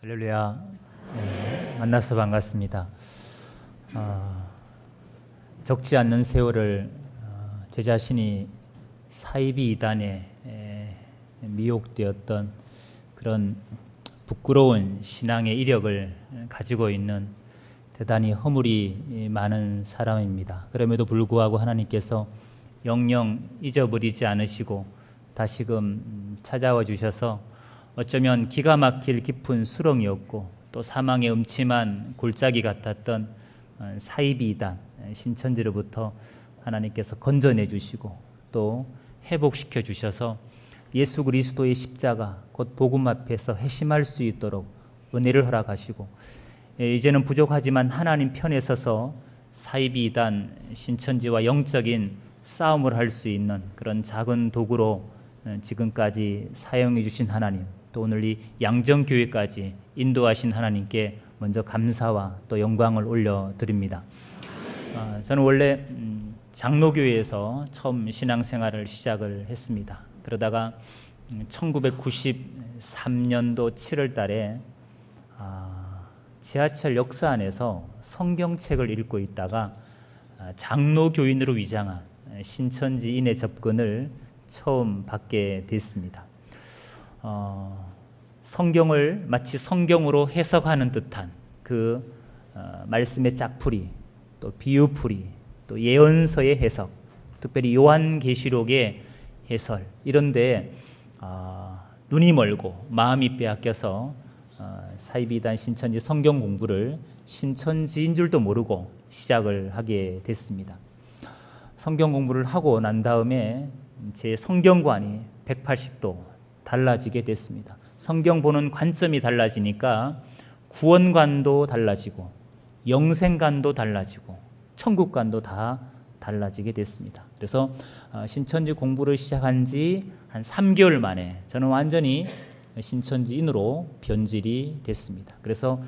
할렐루야. 만나서 반갑습니다. 적지 않는 세월을 제 자신이 사이비 이단에 미혹되었던 그런 부끄러운 신앙의 이력을 가지고 있는 대단히 허물이 많은 사람입니다. 그럼에도 불구하고 하나님께서 영영 잊어버리지 않으시고 다시금 찾아와 주셔서 어쩌면 기가 막힐 깊은 수렁이었고 또 사망의 음침한 골짜기 같았던 사이비 이단 신천지로부터 하나님께서 건져내 주시고 또 회복시켜 주셔서 예수 그리스도의 십자가 곧 복음 앞에서 회심할 수 있도록 은혜를 허락하시고 이제는 부족하지만 하나님 편에 서서 사이비 이단 신천지와 영적인 싸움을 할 수 있는 그런 작은 도구로 지금까지 사용해 주신 하나님, 또 오늘 이 양정교회까지 인도하신 하나님께 먼저 감사와 또 영광을 올려드립니다. 저는 원래 장로교회에서 처음 신앙생활을 시작을 했습니다. 그러다가 1993년도 7월 달에 지하철 역사 안에서 성경책을 읽고 있다가 장로교인으로 위장한 신천지인의 접근을 처음 받게 됐습니다. 성경을 마치 성경으로 해석하는 듯한 그 말씀의 짝풀이, 또 비유풀이, 또 예언서의 해석, 특별히 요한계시록의 해설, 이런데 눈이 멀고 마음이 빼앗겨서 사이비단 신천지 성경 공부를 신천지인 줄도 모르고 시작을 하게 됐습니다. 성경 공부를 하고 난 다음에 제 성경관이 180도 달라지게 됐습니다. 성경 보는 관점이 달라지니까 구원관도 달라지고 영생관도 달라지고 천국관도 다 달라지게 됐습니다. 그래서 신천지 공부를 시작한 지 한 3개월 만에 저는 완전히 신천지인으로 변질이 됐습니다. 그래서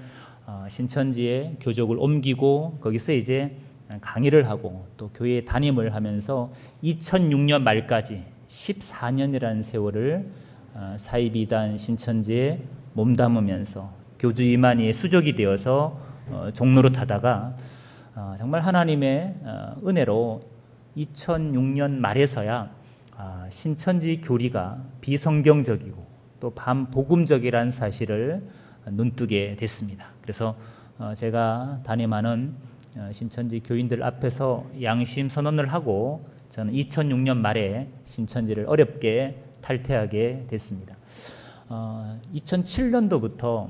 신천지에 교족을 옮기고 거기서 이제 강의를 하고 또 교회 담임을 하면서 2006년 말까지 14년이라는 세월을 사이비단 신천지에 몸담으면서 교주 이만희의 수족이 되어서 종로로 타다가 정말 하나님의 은혜로 2006년 말에서야 신천지 교리가 비성경적이고 또 반복음적이라는 사실을 눈뜨게 됐습니다. 그래서 제가 담임하는 신천지 교인들 앞에서 양심 선언을 하고 저는 2006년 말에 신천지를 어렵게 탈퇴하게 됐습니다. 2007년도부터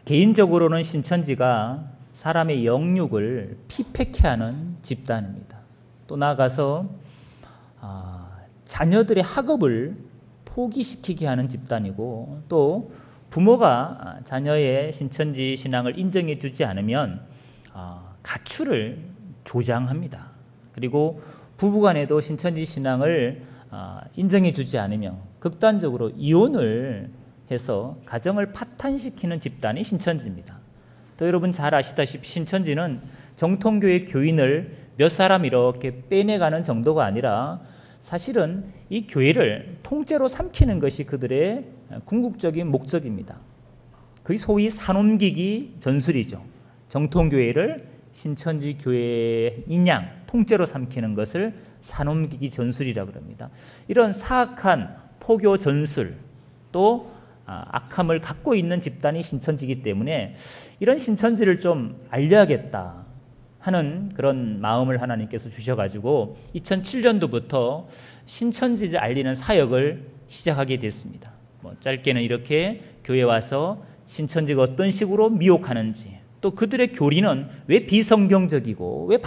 개인적으로는 신천지가 사람의 영육을 피폐케 하는 집단입니다. 또 나아가서 자녀들의 학업을 포기시키게 하는 집단이고 또 부모가 자녀의 신천지 신앙을 인정해 주지 않으면 가출을 조장합니다. 그리고 부부간에도 신천지 신앙을 인정해 주지 않으면 극단적으로 이혼을 해서 가정을 파탄시키는 집단이 신천지입니다. 또 여러분 잘 아시다시피 신천지는 정통교회 교인을 몇 사람 이렇게 빼내가는 정도가 아니라 사실은 이 교회를 통째로 삼키는 것이 그들의 궁극적인 목적입니다. 그게 소위 산옮기기 전술이죠. 정통교회를 신천지 교회인 양 통째로 삼키는 것을 산옮기기 전술이라고 합니다. 이런 사악한 포교 전술 또 악함을 갖고 있는 집단이 신천지이기 때문에 이런 신천지를 좀 알려야겠다 하는 그런 마음을 하나님께서 주셔가지고 2007년도부터 신천지를 알리는 사역을 시작하게 됐습니다. 짧게는 이렇게 교회 와서 신천지가 어떤 식으로 미혹하는지 또 그들의 교리는 왜 비성경적이고 왜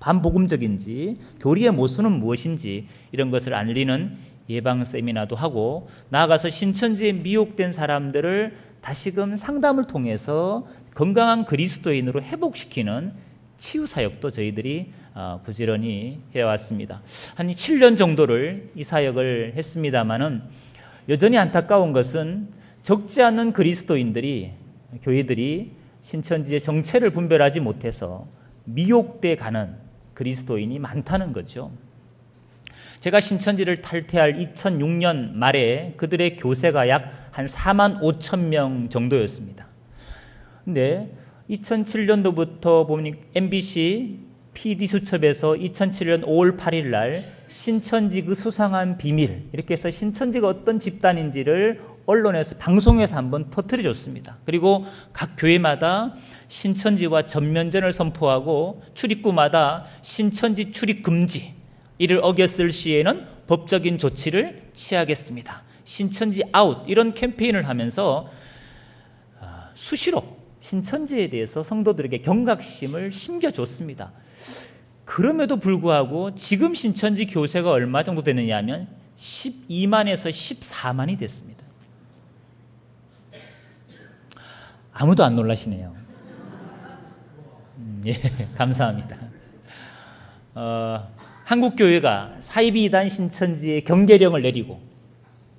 반복음적인지 교리의 모순은 무엇인지 이런 것을 알리는 예방 세미나도 하고 나아가서 신천지에 미혹된 사람들을 다시금 상담을 통해서 건강한 그리스도인으로 회복시키는 치유 사역도 저희들이 부지런히 해왔습니다. 한 7년 정도를 이 사역을 했습니다마는 여전히 안타까운 것은 적지 않은 그리스도인들이 교회들이 신천지의 정체를 분별하지 못해서 미혹돼 가는 그리스도인이 많다는 거죠. 제가 신천지를 탈퇴할 2006년 말에 그들의 교세가 약 한 한 4만 5천 명 정도였습니다. 근데 2007년도부터 보니 MBC PD수첩에서 2007년 5월 8일 날 신천지 그 수상한 비밀, 이렇게 해서 신천지가 어떤 집단인지를 언론에서 방송에서 한번 터뜨려 줬습니다. 그리고 각 교회마다 신천지와 전면전을 선포하고 출입구마다 신천지 출입 금지, 이를 어겼을 시에는 법적인 조치를 취하겠습니다. 신천지 아웃, 이런 캠페인을 하면서 수시로 신천지에 대해서 성도들에게 경각심을 심겨줬습니다. 그럼에도 불구하고 지금 신천지 교세가 얼마 정도 되느냐 하면 12만에서 14만이 됐습니다. 아무도 안 놀라시네요. 예, 감사합니다. 한국교회가 사이비이단 신천지의 경계령을 내리고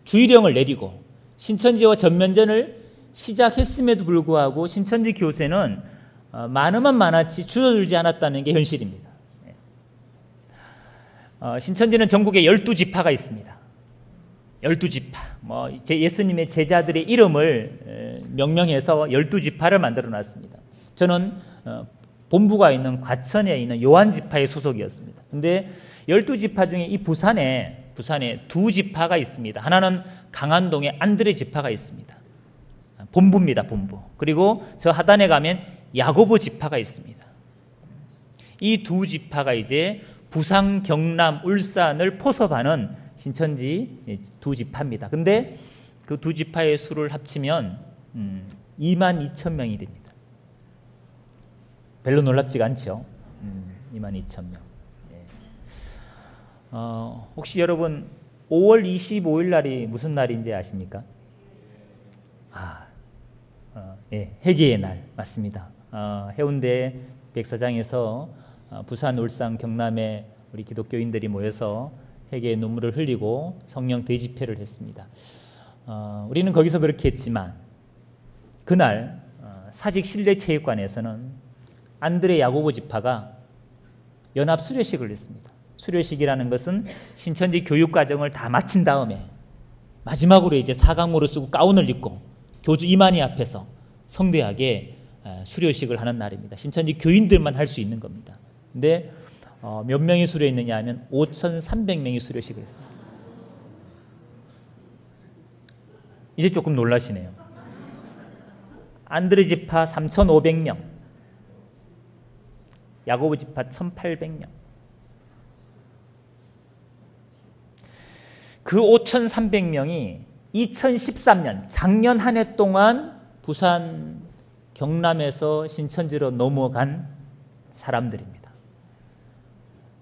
주의령을 내리고 신천지와 전면전을 시작했음에도 불구하고 신천지 교세는 많으면 많았지 줄어들지 않았다는 게 현실입니다. 신천지는 전국에 12지파가 있습니다. 12지파. 예수님의 제자들의 이름을 명명해서 12지파를 만들어 놨습니다. 저는 본부가 있는 과천에 있는 요한지파의 소속이었습니다. 근데 12지파 중에 이 부산에 두 지파가 있습니다. 하나는 강안동에 안드레 지파가 있습니다. 본부입니다, 본부. 그리고 저 하단에 가면 야고보 지파가 있습니다. 이 두 지파가 이제 부산, 경남, 울산을 포섭하는 신천지 두 지파입니다. 근데 그 두 지파의 수를 합치면 2만 2천 명이 됩니다. 별로 놀랍지가 않죠. 2만 2천 명. 혹시 여러분 5월 25일 날이 무슨 날인지 아십니까? 회개의 날 맞습니다. 해운대 백사장에서 부산, 울산, 경남의 우리 기독교인들이 모여서 회개의 눈물을 흘리고 성령 대집회를 했습니다. 우리는 거기서 그렇게 했지만 그날 사직 실내체육관에서는 안드레 야고보 지파가 연합 수료식을 했습니다. 수료식이라는 것은 신천지 교육과정을 다 마친 다음에 마지막으로 이제 사각모를 쓰고 가운을 입고 교주 이만희 앞에서 성대하게 수료식을 하는 날입니다. 신천지 교인들만 할 수 있는 겁니다. 근데 몇 명이 수료했느냐 하면 5,300명이 수료식을 했습니다. 이제 조금 놀라시네요. 안드레 지파 3,500명, 야고보 지파 1,800명. 그 5,300명이 2013년 작년 한 해 동안 부산, 경남에서 신천지로 넘어간 사람들입니다.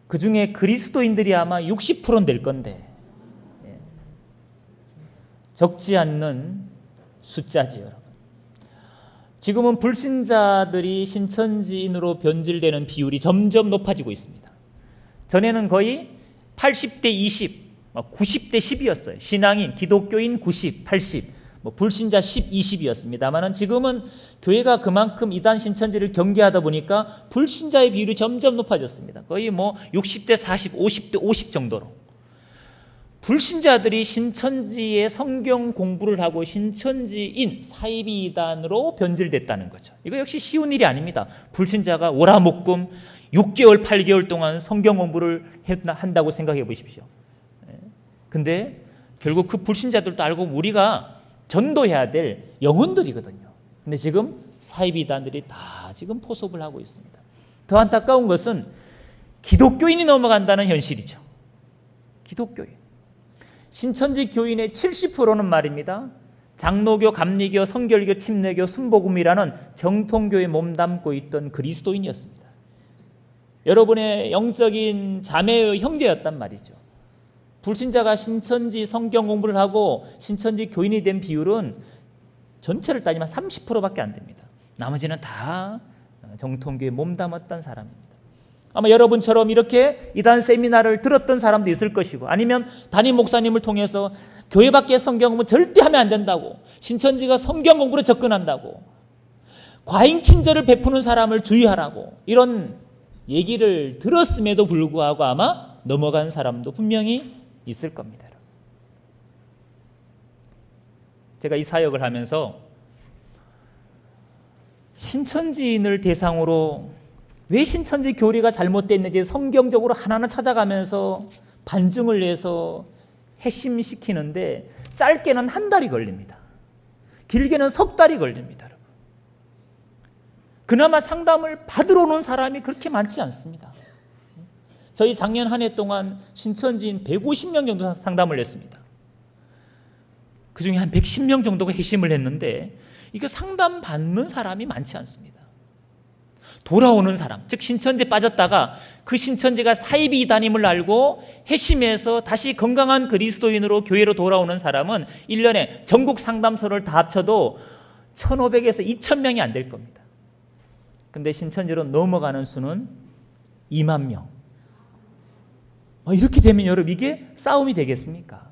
그 중에 그리스도인들이 아마 60%는 될 건데 적지 않는 숫자지요, 여러분. 지금은 불신자들이 신천지인으로 변질되는 비율이 점점 높아지고 있습니다. 전에는 거의 80대 20, 90대 10이었어요. 신앙인, 기독교인 90, 80, 불신자 10, 20이었습니다만 지금은 교회가 그만큼 이단 신천지를 경계하다 보니까 불신자의 비율이 점점 높아졌습니다. 거의 60대 40, 50대 50 정도로. 불신자들이 신천지의 성경 공부를 하고 신천지인 사이비이단으로 변질됐다는 거죠. 이거 역시 쉬운 일이 아닙니다. 불신자가 월화목금 6개월, 8개월 동안 성경 공부를 한다고 생각해 보십시오. 근데 결국 그 불신자들도 알고 우리가 전도해야 될 영혼들이거든요. 근데 지금 사이비단들이 다 지금 포섭을 하고 있습니다. 더 안타까운 것은 기독교인이 넘어간다는 현실이죠. 기독교인. 신천지 교인의 70%는 말입니다. 장로교, 감리교, 성결교, 침례교, 순복음이라는 정통교에 몸담고 있던 그리스도인이었습니다. 여러분의 영적인 자매의 형제였단 말이죠. 불신자가 신천지 성경 공부를 하고 신천지 교인이 된 비율은 전체를 따지면 30%밖에 안 됩니다. 나머지는 다 정통교에 몸담았던 사람입니다. 아마 여러분처럼 이렇게 이단 세미나를 들었던 사람도 있을 것이고 아니면 담임 목사님을 통해서 교회 밖에 성경 공부 절대 하면 안 된다고, 신천지가 성경 공부로 접근한다고, 과잉 친절을 베푸는 사람을 주의하라고 이런 얘기를 들었음에도 불구하고 아마 넘어간 사람도 분명히 있을 겁니다. 제가 이 사역을 하면서 신천지인을 대상으로 왜 신천지 교리가 잘못됐는지 성경적으로 하나하나 찾아가면서 반증을 내서 핵심시키는데 짧게는 한 달이 걸립니다. 길게는 석 달이 걸립니다. 여러분. 그나마 상담을 받으러 오는 사람이 그렇게 많지 않습니다. 저희 작년 한 해 동안 신천지인 150명 정도 상담을 했습니다. 그중에 한 110명 정도가 회심을 했는데 이거 상담 받는 사람이 많지 않습니다. 돌아오는 사람, 즉 신천지에 빠졌다가 그 신천지가 사이비 이단임을 알고 회심해서 다시 건강한 그리스도인으로 교회로 돌아오는 사람은 1년에 전국 상담소를 다 합쳐도 1,500에서 2,000명이 안 될 겁니다. 근데 신천지로 넘어가는 수는 2만 명. 이렇게 되면 여러분 이게 싸움이 되겠습니까?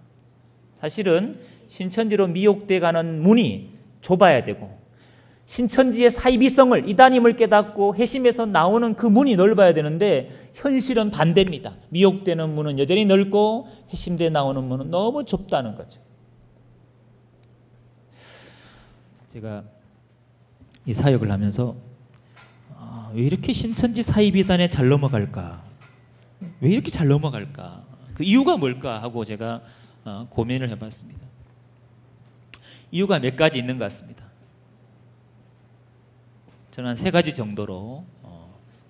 사실은 신천지로 미혹돼 가는 문이 좁아야 되고 신천지의 사이비성을 이단임을 깨닫고 회심에서 나오는 그 문이 넓어야 되는데 현실은 반대입니다. 미혹되는 문은 여전히 넓고 회심돼 나오는 문은 너무 좁다는 거죠. 제가 이 사역을 하면서 왜 이렇게 신천지 사이비단에 잘 넘어갈까? 왜 이렇게 잘 넘어갈까? 그 이유가 뭘까 하고 제가 고민을 해봤습니다. 이유가 몇 가지 있는 것 같습니다. 저는 한 3가지 정도로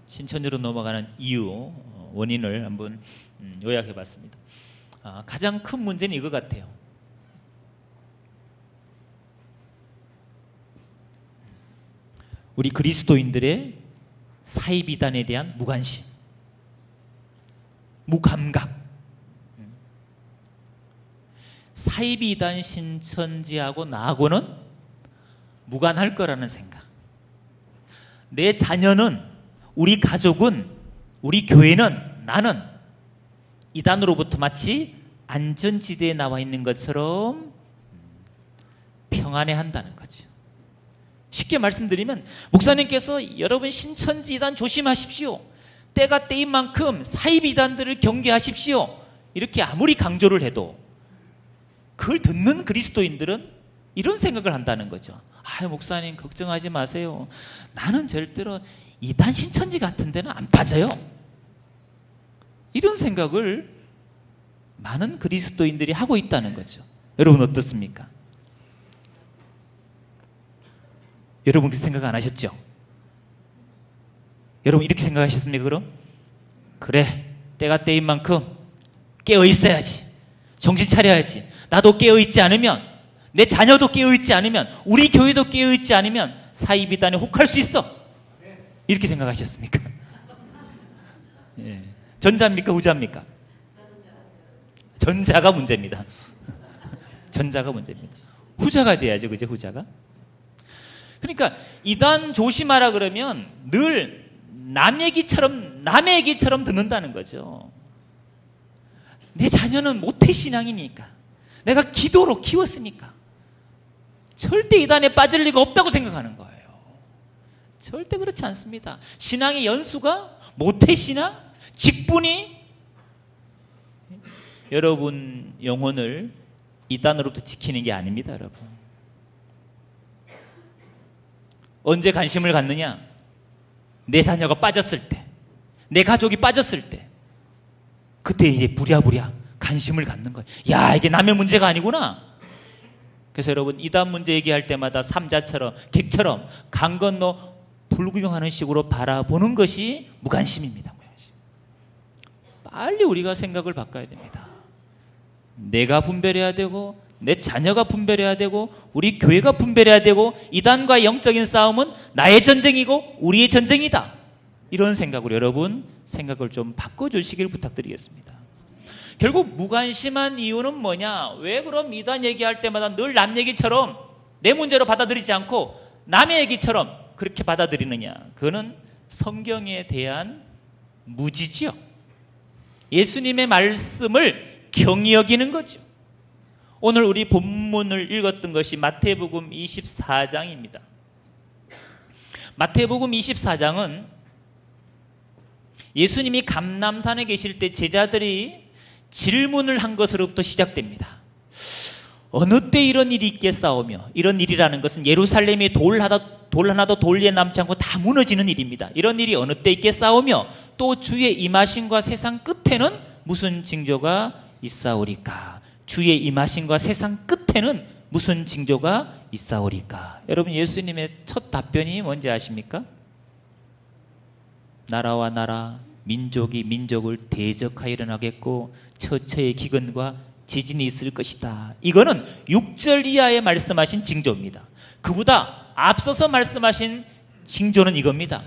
신천지로 넘어가는 이유, 원인을 한번 요약해봤습니다. 가장 큰 문제는 이거 같아요. 우리 그리스도인들의 사이비단에 대한 무관심, 무감각. 사이비단 신천지하고 나하고는 무관할 거라는 생각. 내 자녀는, 우리 가족은, 우리 교회는, 나는 이단으로부터 마치 안전지대에 나와 있는 것처럼 평안해 한다는 거죠. 쉽게 말씀드리면 목사님께서 여러분 신천지 이단 조심하십시오. 때가 때인 만큼 사이비단들을 경계하십시오. 이렇게 아무리 강조를 해도 그걸 듣는 그리스도인들은 이런 생각을 한다는 거죠. 목사님 걱정하지 마세요. 나는 절대로 이단 신천지 같은 데는 안 빠져요. 이런 생각을 많은 그리스도인들이 하고 있다는 거죠. 여러분 어떻습니까? 여러분 그렇게 생각 안 하셨죠? 여러분 이렇게 생각하셨습니까? 그럼? 그래, 때가 때인 만큼 깨어 있어야지. 정신 차려야지. 나도 깨어 있지 않으면, 내 자녀도 깨어 있지 않으면, 우리 교회도 깨어 있지 않으면 사이비단에 혹할 수 있어. 이렇게 생각하셨습니까? 예. 전자입니까? 후자입니까? 전자가 문제입니다. 전자가 문제입니다. 후자가 돼야죠, 그죠? 후자가. 그러니까 이단 조심하라 그러면 늘 남 얘기처럼, 남의 얘기처럼 듣는다는 거죠. 내 자녀는 모태신앙이니까, 내가 기도로 키웠으니까 절대 이단에 빠질 리가 없다고 생각하는 거예요. 절대 그렇지 않습니다. 신앙의 연수가 모태신앙, 직분이 여러분 영혼을 이단으로부터 지키는 게 아닙니다. 여러분 언제 관심을 갖느냐? 내 자녀가 빠졌을 때, 내 가족이 빠졌을 때, 그때 이제 부랴부랴 관심을 갖는 거예요. 야, 이게 남의 문제가 아니구나. 그래서 여러분 이단 문제 얘기할 때마다 삼자처럼, 객처럼 강 건너 불구경하는 식으로 바라보는 것이 무관심입니다. 빨리 우리가 생각을 바꿔야 됩니다. 내가 분별해야 되고, 내 자녀가 분별해야 되고, 우리 교회가 분별해야 되고, 이단과의 영적인 싸움은 나의 전쟁이고 우리의 전쟁이다. 이런 생각으로 여러분 생각을 좀 바꿔주시길 부탁드리겠습니다. 결국 무관심한 이유는 뭐냐? 왜 그럼 이단 얘기할 때마다 늘 남 얘기처럼 내 문제로 받아들이지 않고 남의 얘기처럼 그렇게 받아들이느냐? 그거는 성경에 대한 무지지요. 예수님의 말씀을 경히 여기는 거죠. 오늘 우리 본문을 읽었던 것이 마태복음 24장입니다. 마태복음 24장은 예수님이 감람산에 계실 때 제자들이 질문을 한 것으로부터 시작됩니다. 어느 때 이런 일이 있겠사오며, 이런 일이라는 것은 예루살렘이 돌 하나도 돌 위에 남지 않고 다 무너지는 일입니다. 이런 일이 어느 때 있겠사오며 또 주의 임하심과 세상 끝에는 무슨 징조가 있사오리까? 주의 임하심과 세상 끝에는 무슨 징조가 있사오리까? 여러분, 예수님의 첫 답변이 뭔지 아십니까? 나라와 나라, 민족이 민족을 대적하여 일어나겠고 처처의 기근과 지진이 있을 것이다. 이거는 6절 이하에 말씀하신 징조입니다. 그보다 앞서서 말씀하신 징조는 이겁니다.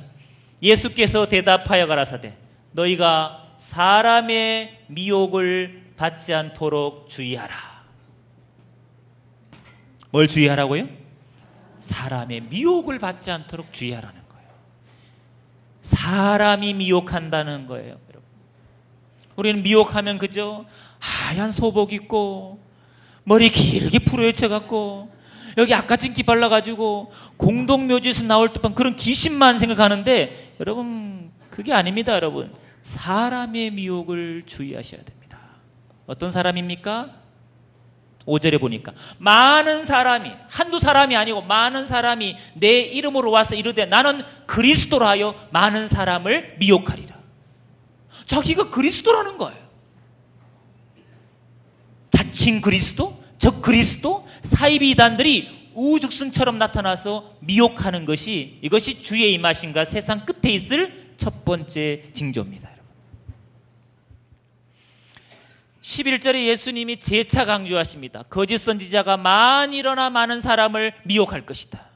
예수께서 대답하여 가라사대 너희가 사람의 미혹을 받지 않도록 주의하라. 뭘 주의하라고요? 사람의 미혹을 받지 않도록 주의하라는 거예요. 사람이 미혹한다는 거예요. 여러분. 우리는 미혹하면 그저 하얀 소복 입고 머리 길게 풀어헤쳐갖고 여기 아까진기 발라가지고 공동묘지에서 나올 듯한 그런 귀신만 생각하는데 여러분 그게 아닙니다. 여러분 사람의 미혹을 주의하셔야 됩니다. 어떤 사람입니까? 5절에 보니까 많은 사람이, 한두 사람이 아니고 많은 사람이 내 이름으로 와서 이르되 나는 그리스도라 하여 많은 사람을 미혹하리라. 자기가 그리스도라는 거예요. 자칭 그리스도, 적 그리스도, 사이비 이단들이 우죽순처럼 나타나서 미혹하는 것이, 이것이 주의 임하심과 세상 끝에 있을 첫 번째 징조입니다. 11절에 예수님이 재차 강조하십니다. 거짓 선지자가 많이 일어나 많은 사람을 미혹할 것이다.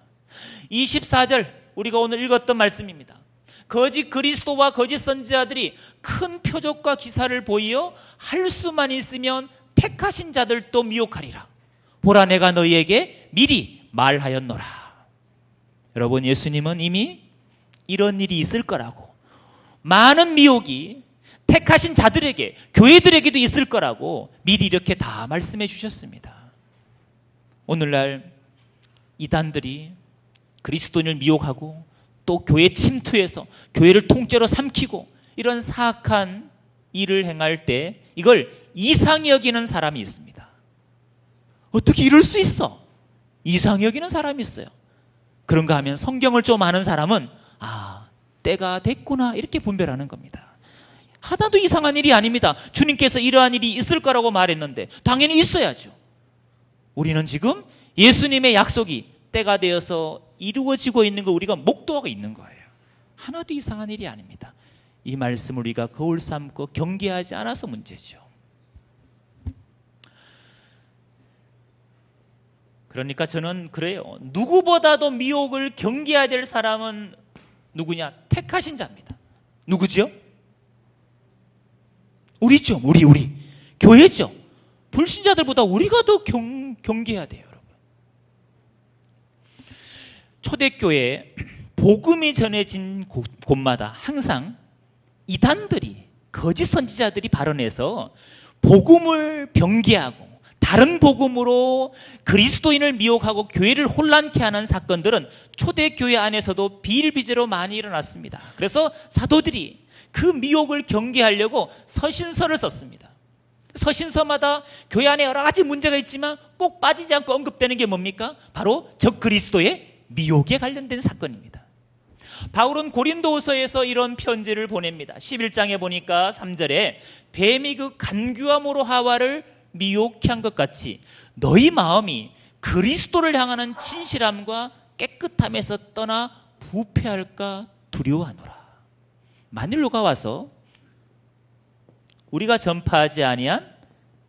24절 우리가 오늘 읽었던 말씀입니다. 거짓 그리스도와 거짓 선지자들이 큰 표적과 기사를 보이어 할 수만 있으면 택하신 자들도 미혹하리라. 보라 내가 너희에게 미리 말하였노라. 여러분 예수님은 이미 이런 일이 있을 거라고, 많은 미혹이 택하신 자들에게, 교회들에게도 있을 거라고 미리 이렇게 다 말씀해 주셨습니다. 오늘날 이단들이 그리스도인을 미혹하고 또 교회 침투해서 교회를 통째로 삼키고 이런 사악한 일을 행할 때 이걸 이상히 여기는 사람이 있습니다. 어떻게 이럴 수 있어? 이상히 여기는 사람이 있어요. 그런가 하면 성경을 좀 아는 사람은 때가 됐구나 이렇게 분별하는 겁니다. 하나도 이상한 일이 아닙니다. 주님께서 이러한 일이 있을 거라고 말했는데 당연히 있어야죠. 우리는 지금 예수님의 약속이 때가 되어서 이루어지고 있는 거 우리가 목도하고 있는 거예요. 하나도 이상한 일이 아닙니다. 이 말씀을 우리가 거울 삼고 경계하지 않아서 문제죠. 그러니까 저는 그래요. 누구보다도 미혹을 경계해야 될 사람은 누구냐? 택하신 자입니다. 누구죠? 우리죠. 우리. 교회죠. 불신자들보다 우리가 더 경계해야 돼요. 여러분. 초대교회 복음이 전해진 곳마다 항상 이단들이, 거짓 선지자들이 발언해서 복음을 변개하고 다른 복음으로 그리스도인을 미혹하고 교회를 혼란케 하는 사건들은 초대교회 안에서도 비일비재로 많이 일어났습니다. 그래서 사도들이 그 미혹을 경계하려고 서신서를 썼습니다. 서신서마다 교회 안에 여러 가지 문제가 있지만 꼭 빠지지 않고 언급되는 게 뭡니까? 바로 적 그리스도의 미혹에 관련된 사건입니다. 바울은 고린도후서에서 이런 편지를 보냅니다. 11장에 보니까 3절에 뱀이 그 간교함으로 하와를 미혹해 한 것 같이 너희 마음이 그리스도를 향하는 진실함과 깨끗함에서 떠나 부패할까 두려워하노라. 만일 누가 와서 우리가 전파하지 아니한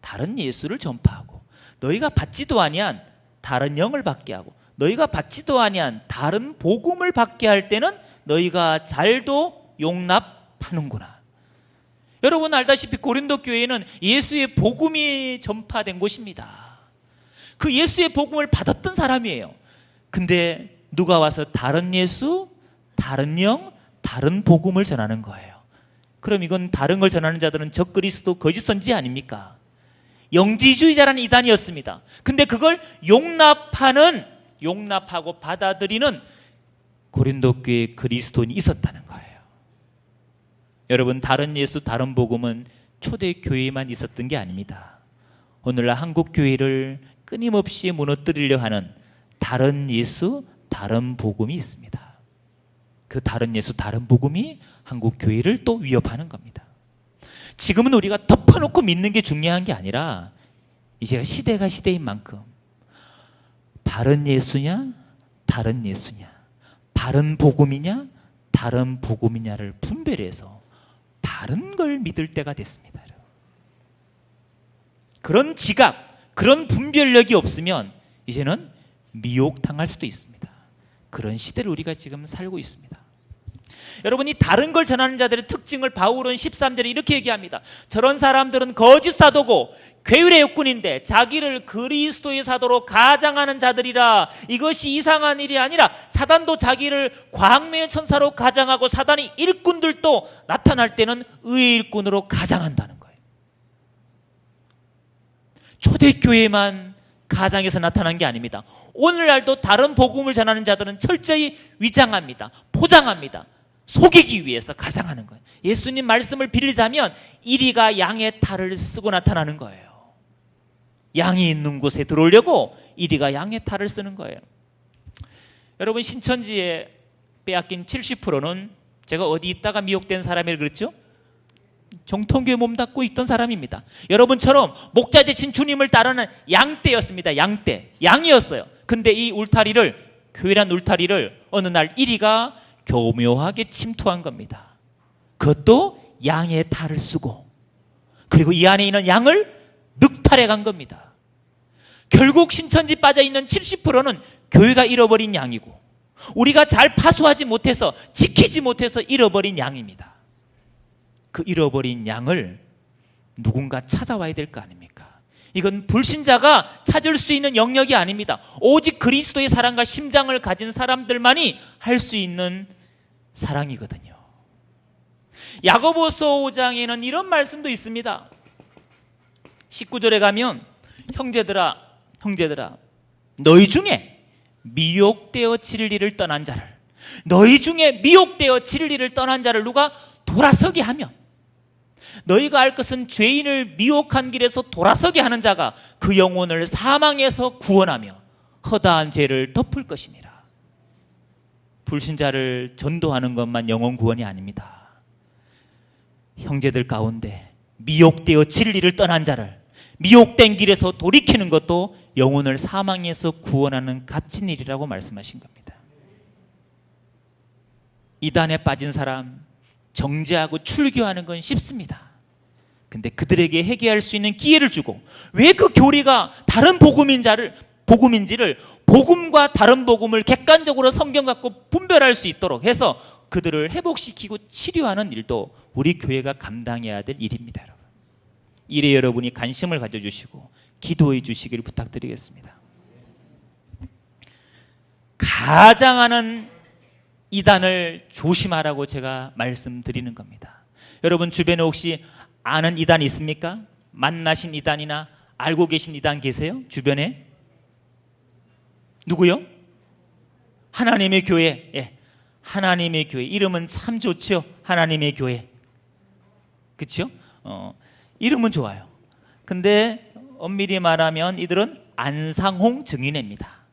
다른 예수를 전파하고 너희가 받지도 아니한 다른 영을 받게 하고 너희가 받지도 아니한 다른 복음을 받게 할 때는 너희가 잘도 용납하는구나. 여러분 알다시피 고린도 교회는 예수의 복음이 전파된 곳입니다. 그 예수의 복음을 받았던 사람이에요. 근데 누가 와서 다른 예수, 다른 영, 다른 복음을 전하는 거예요. 그럼 이건 다른 걸 전하는 자들은 적그리스도 거짓 선지 아닙니까? 영지주의자라는 이단이었습니다. 근데 그걸 용납하고 받아들이는 고린도 교회에 그리스도인이 있었다는 거예요. 여러분 다른 예수, 다른 복음은 초대교회에만 있었던 게 아닙니다. 오늘날 한국교회를 끊임없이 무너뜨리려 하는 다른 예수, 다른 복음이 있습니다. 그 다른 예수, 다른 복음이 한국 교회를 또 위협하는 겁니다. 지금은 우리가 덮어놓고 믿는 게 중요한 게 아니라 이제 시대가 시대인 만큼 바른 예수냐, 다른 예수냐, 바른 복음이냐, 다른 복음이냐를 분별해서 바른 걸 믿을 때가 됐습니다. 그런 지각, 그런 분별력이 없으면 이제는 미혹당할 수도 있습니다. 그런 시대를 우리가 지금 살고 있습니다. 여러분이 다른 걸 전하는 자들의 특징을 바울은 13절에 이렇게 얘기합니다. 저런 사람들은 거짓 사도고 괴율의 육군인데 자기를 그리스도의 사도로 가장하는 자들이라. 이것이 이상한 일이 아니라 사단도 자기를 광명의 천사로 가장하고 사단의 일꾼들도 나타날 때는 의의 일꾼으로 가장한다는 거예요. 초대교회만 가장해서 나타난 게 아닙니다. 오늘날도 다른 복음을 전하는 자들은 철저히 위장합니다. 포장합니다. 속이기 위해서 가장하는 거예요. 예수님 말씀을 빌리자면 이리가 양의 탈을 쓰고 나타나는 거예요. 양이 있는 곳에 들어오려고 이리가 양의 탈을 쓰는 거예요. 여러분 신천지에 빼앗긴 70%는 제가 어디 있다가 미혹된 사람이라 그랬죠? 정통교회 몸담고 있던 사람입니다. 여러분처럼 목자 되신 주님을 따르는 양떼였습니다. 양떼. 양이었어요. 근데 이 울타리를, 교회란 울타리를 어느 날 이리가 교묘하게 침투한 겁니다. 그것도 양의 탈을 쓰고, 그리고 이 안에 있는 양을 늑탈해 간 겁니다. 결국 신천지 빠져있는 70%는 교회가 잃어버린 양이고 우리가 잘 파수하지 못해서, 지키지 못해서 잃어버린 양입니다. 그 잃어버린 양을 누군가 찾아와야 될 거 아닙니까? 이건 불신자가 찾을 수 있는 영역이 아닙니다. 오직 그리스도의 사랑과 심장을 가진 사람들만이 할 수 있는 사랑이거든요. 야고보서 5장에는 이런 말씀도 있습니다. 19절에 가면 형제들아 너희 중에 미혹되어 진리를 떠난 자를, 너희 중에 미혹되어 진리를 떠난 자를 누가 돌아서게 하면, 너희가 알 것은 죄인을 미혹한 길에서 돌아서게 하는 자가 그 영혼을 사망에서 구원하며 허다한 죄를 덮을 것이니라. 불신자를 전도하는 것만 영혼 구원이 아닙니다. 형제들 가운데 미혹되어 진리를 떠난 자를 미혹된 길에서 돌이키는 것도 영혼을 사망에서 구원하는 값진 일이라고 말씀하신 겁니다. 이단에 빠진 사람 정죄하고 출교하는 건 쉽습니다. 근데 그들에게 회개할 수 있는 기회를 주고, 왜 그 교리가 다른 복음인지를 복음과 다른 복음을 객관적으로 성경 갖고 분별할 수 있도록 해서 그들을 회복시키고 치료하는 일도 우리 교회가 감당해야 될 일입니다. 여러분. 일에 여러분이 관심을 가져주시고 기도해 주시기를 부탁드리겠습니다. 가장하는 이단을 조심하라고 제가 말씀드리는 겁니다. 여러분 주변에 혹시 아는 이단 있습니까? 만나신 이단이나 알고 계신 이단 계세요? 주변에? 누구요? 하나님의 교회. 예, 하나님의 교회. 이름은 참 좋죠. 하나님의 교회. 그렇죠? 이름은 좋아요. 근데 엄밀히 말하면 이들은 안상홍 증인회입니다.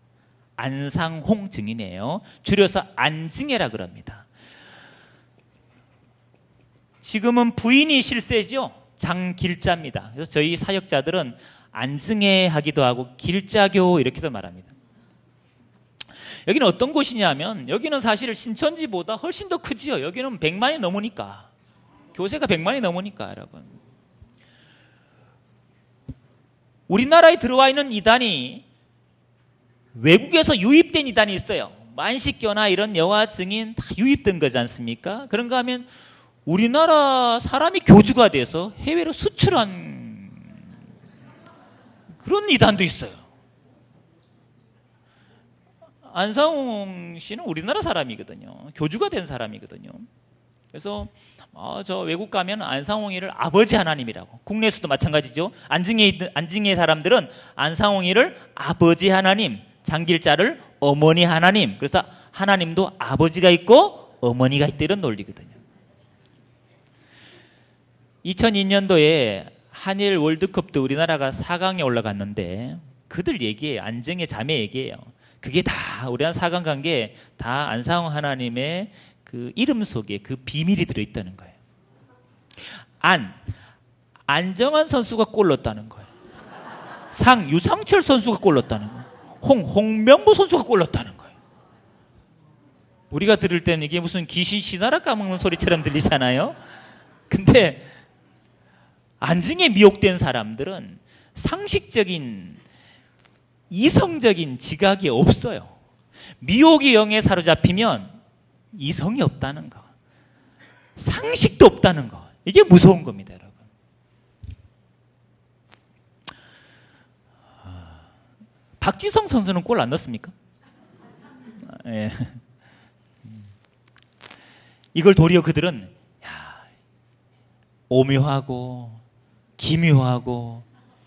안상홍 증인회예요. 줄여서 안증회라 그럽니다. 지금은 부인이 실세죠. 장길자입니다. 그래서 저희 사역자들은 안증회 하기도 하고 길자교 이렇게도 말합니다. 여기는 어떤 곳이냐면 여기는 사실 신천지보다 훨씬 더 크지요. 여기는 100만이 넘으니까. 교세가 100만이 넘으니까 여러분. 우리나라에 들어와 있는 이단이 외국에서 유입된 이단이 있어요. 만식교나 이런 여화 증인 다 유입된 거지 않습니까? 그런가 하면 우리나라 사람이 교주가 돼서 해외로 수출한 그런 이단도 있어요. 안상홍 씨는 우리나라 사람이거든요. 교주가 된 사람이거든요. 그래서 저 외국 가면 안상홍이를 아버지 하나님이라고. 국내에서도 마찬가지죠. 안징의 사람들은 안상홍이를 아버지 하나님, 장길자를 어머니 하나님. 그래서 하나님도 아버지가 있고 어머니가 있다 이런 논리거든요. 2002년도에 한일 월드컵도 우리나라가 4강에 올라갔는데 그들 얘기예요. 안정의 자매 얘기예요. 그게 다 우리한 사관관계 다 안상홍 하나님의 그 이름 속에 그 비밀이 들어있다는 거예요. 안정환 선수가 골 넣었다는 거예요. 유상철 선수가 골 넣었다는 거예요. 홍명보 선수가 골 넣었다는 거예요. 우리가 들을 때는 이게 무슨 귀신 신하라 까먹는 소리처럼 들리잖아요. 근데 안정에 미혹된 사람들은 상식적인 이성적인 지각이 없어요. 미혹의 영에 사로잡히면 이성이 없다는 거, 상식도 없다는 거, 이게 무서운 겁니다, 여러분. 박지성 선수는 골 안 넣었습니까? 예. 이걸 도리어 그들은 오묘하고 기묘하고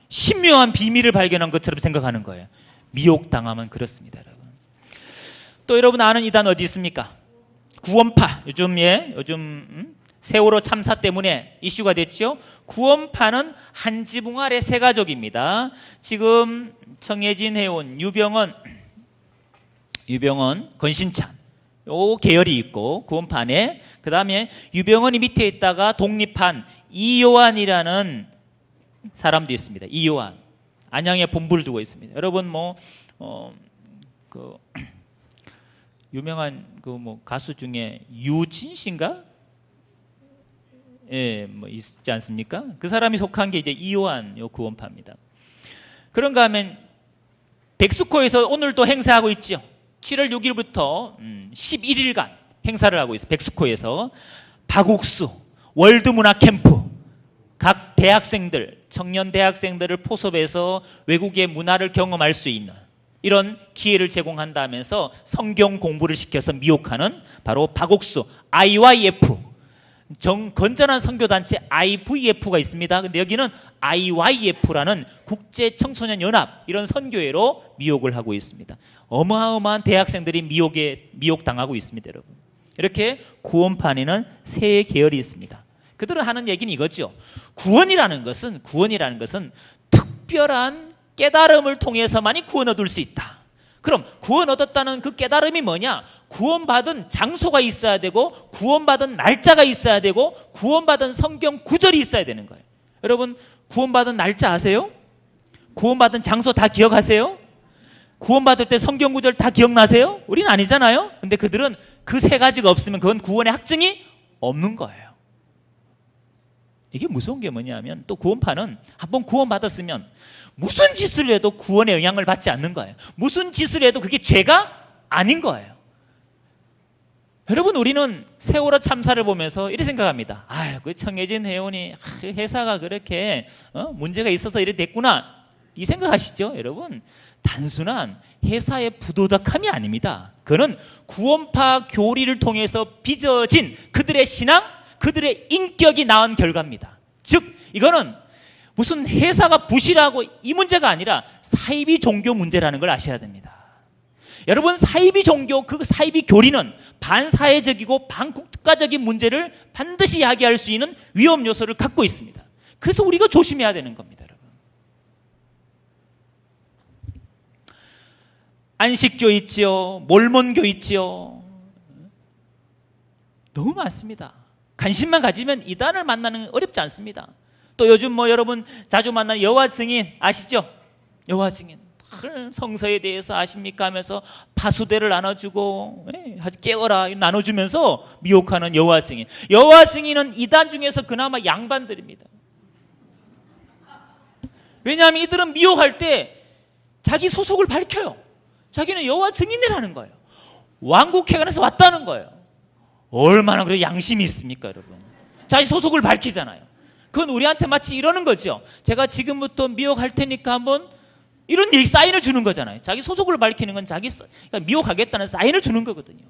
신묘한 비밀을 발견한 것처럼 생각하는 거예요. 미혹당하면 그렇습니다, 여러분. 또 여러분 아는 이단 어디 있습니까? 구원파. 요즘 세월호 참사 때문에 이슈가 됐죠. 구원파는 한 지붕 아래 세 가족입니다. 지금 청해진 해운, 유병원, 건신찬 요 계열이 있고 구원파 안에, 그 다음에 유병원이 밑에 있다가 독립한 이요한이라는 사람도 있습니다. 이요한. 안양에 본부를 두고 있습니다. 여러분 유명한 가수 중에 유진 씨인가? 예, 있지 않습니까? 그 사람이 속한 게 이제 이요한 요 구원파입니다. 그런가 하면 백스코에서 오늘도 행사하고 있죠. 7월 6일부터 11일간 행사를 하고 있어요. 백스코에서 박옥수 월드문화 캠프, 각 대학생들, 청년 대학생들을 포섭해서 외국의 문화를 경험할 수 있는 이런 기회를 제공한다면서 성경 공부를 시켜서 미혹하는 바로 박옥수 IYF, 건전한 선교단체 IVF가 있습니다. 근데 여기는 IYF라는 국제청소년연합, 이런 선교회로 미혹을 하고 있습니다. 어마어마한 대학생들이 미혹당하고 있습니다, 여러분. 이렇게 구원판에는 세 계열이 있습니다. 그들은 하는 얘기는 이거죠. 구원이라는 것은 특별한 깨달음을 통해서만이 구원 얻을 수 있다. 그럼 구원 얻었다는 그 깨달음이 뭐냐? 구원받은 장소가 있어야 되고, 구원받은 날짜가 있어야 되고, 구원받은 성경 구절이 있어야 되는 거예요. 여러분, 구원받은 날짜 아세요? 구원받은 장소 다 기억하세요? 구원받을 때 성경 구절 다 기억나세요? 우리는 아니잖아요. 근데 그들은 그 세 가지가 없으면 그건 구원의 확증이 없는 거예요. 이게 무서운 게 뭐냐면, 또 구원파는 한번 구원받았으면 무슨 짓을 해도 구원의 영향을 받지 않는 거예요. 무슨 짓을 해도 그게 죄가 아닌 거예요. 여러분, 우리는 세월호 참사를 보면서 이렇게 생각합니다. 그 청해진 해운이 회사가 그렇게 문제가 있어서 이렇게 됐구나, 이 생각하시죠? 여러분, 단순한 회사의 부도덕함이 아닙니다. 그는 구원파 교리를 통해서 빚어진 그들의 신앙, 그들의 인격이 낳은 결과입니다. 즉 이거는 무슨 회사가 부실하고 이 문제가 아니라 사이비 종교 문제라는 걸 아셔야 됩니다. 여러분, 사이비 종교, 그 사이비 교리는 반사회적이고 반국가적인 문제를 반드시 야기할 수 있는 위험 요소를 갖고 있습니다. 그래서 우리가 조심해야 되는 겁니다, 여러분. 안식교 있지요, 몰몬교 있지요. 너무 많습니다. 관심만 가지면 이단을 만나는 건 어렵지 않습니다. 또 요즘 여러분 자주 만나는 여호와 증인 아시죠? 여호와 증인. 성서에 대해서 아십니까 하면서 파수대를 나눠주고, 아주 깨워라 나눠주면서 미혹하는 여호와 증인. 여호와 증인은 이단 중에서 그나마 양반들입니다. 왜냐하면 이들은 미혹할 때 자기 소속을 밝혀요. 자기는 여호와 증인이라는 거예요. 왕국회관에서 왔다는 거예요. 얼마나 그래 양심이 있습니까, 여러분? 자기 소속을 밝히잖아요. 그건 우리한테 마치 이러는 거죠. 제가 지금부터 미혹할 테니까 한번, 이런 얘기, 사인을 주는 거잖아요. 자기 소속을 밝히는 건 그러니까 미혹하겠다는 사인을 주는 거거든요.